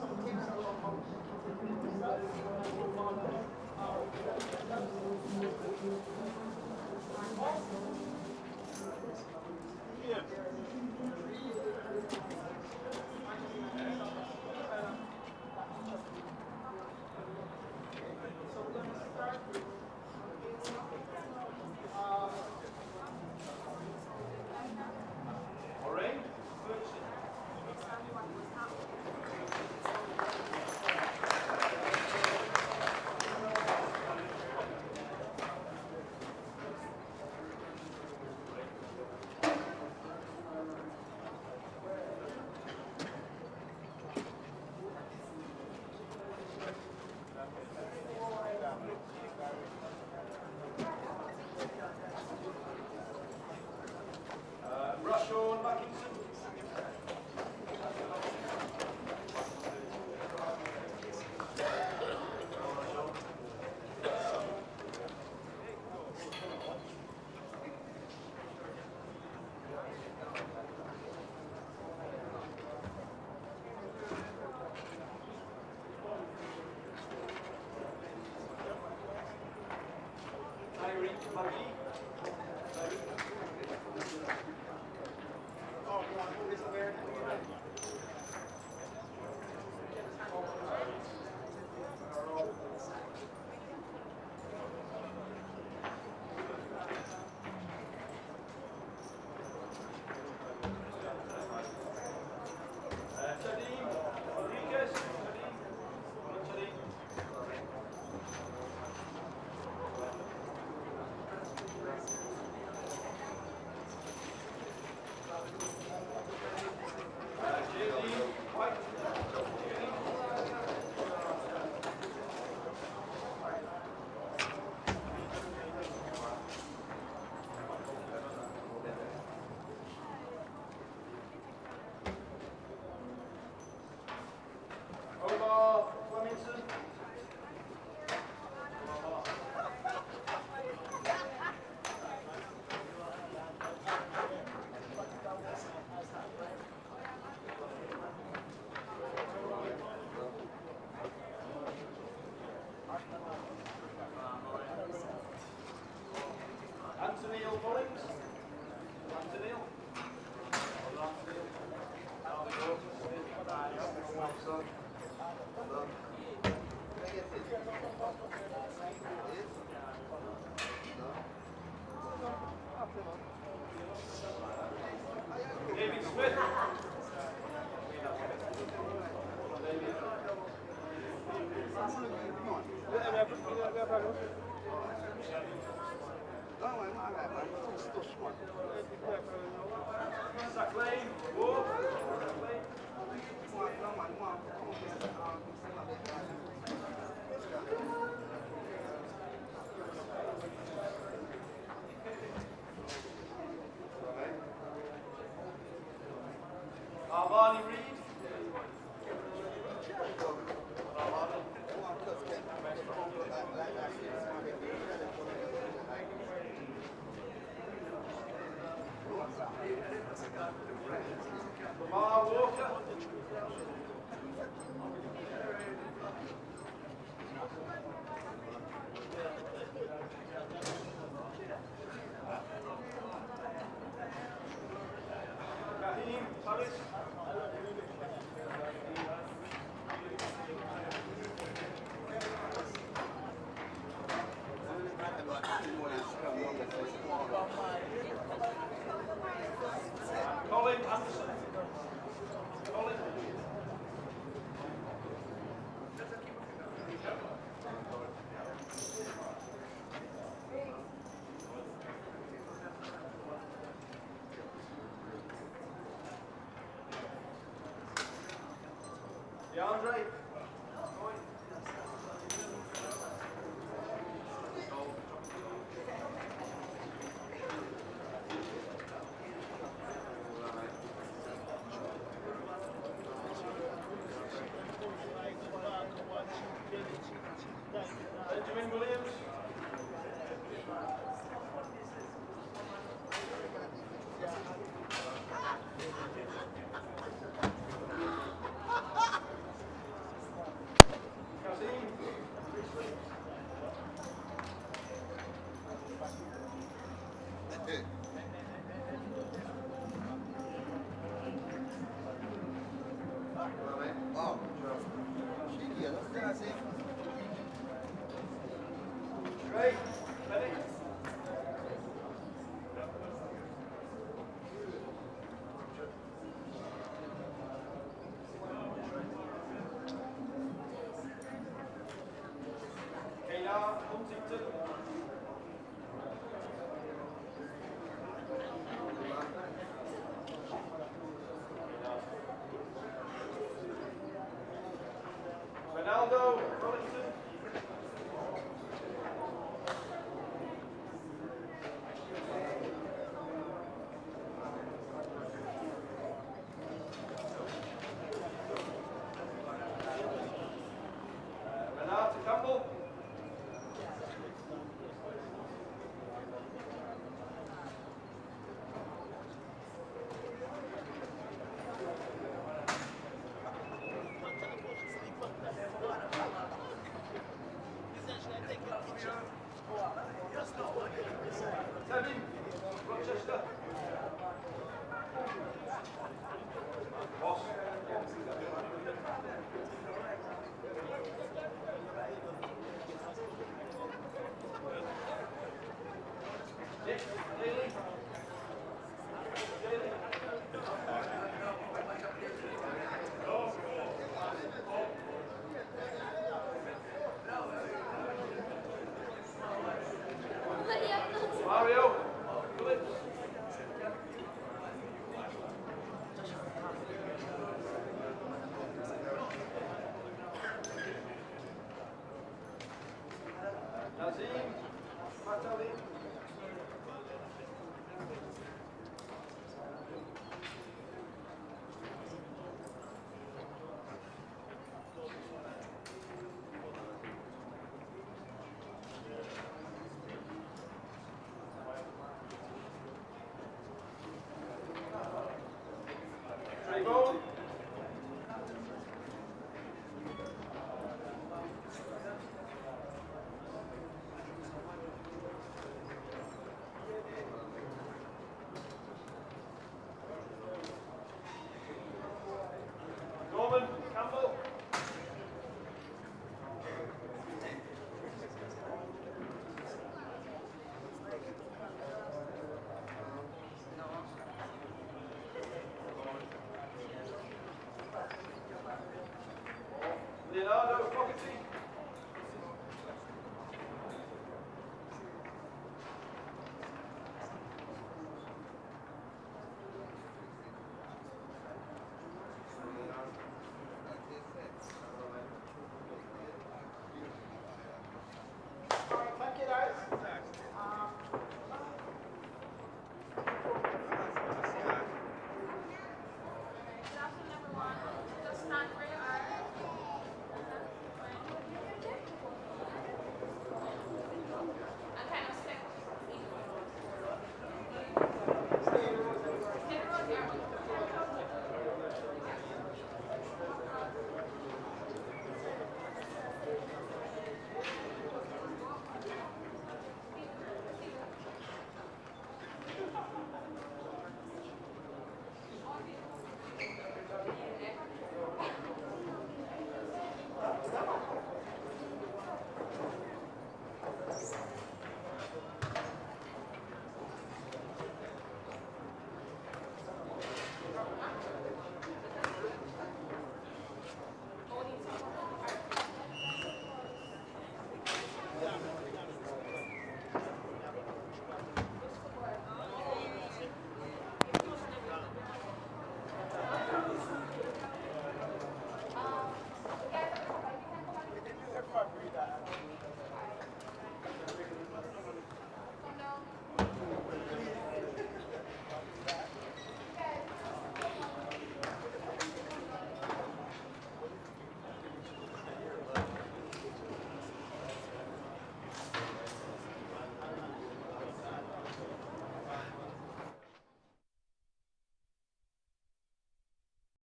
Some tips along how to keep David Smith. Zach Lane. Whoa. Zach Lane. Armani Reed. Lamar Walker. Raheem Harris. Colin Anderson. Colin. DeAndre. Benjamin Williams. Kazim Priestley. Great. Ready? Kayla Huntington. Ronaldo Rollington. Renata Campbell. Tevin Rochester. Boss. Nick Daly. Mario Phillips. Nazim Matali. Trayvon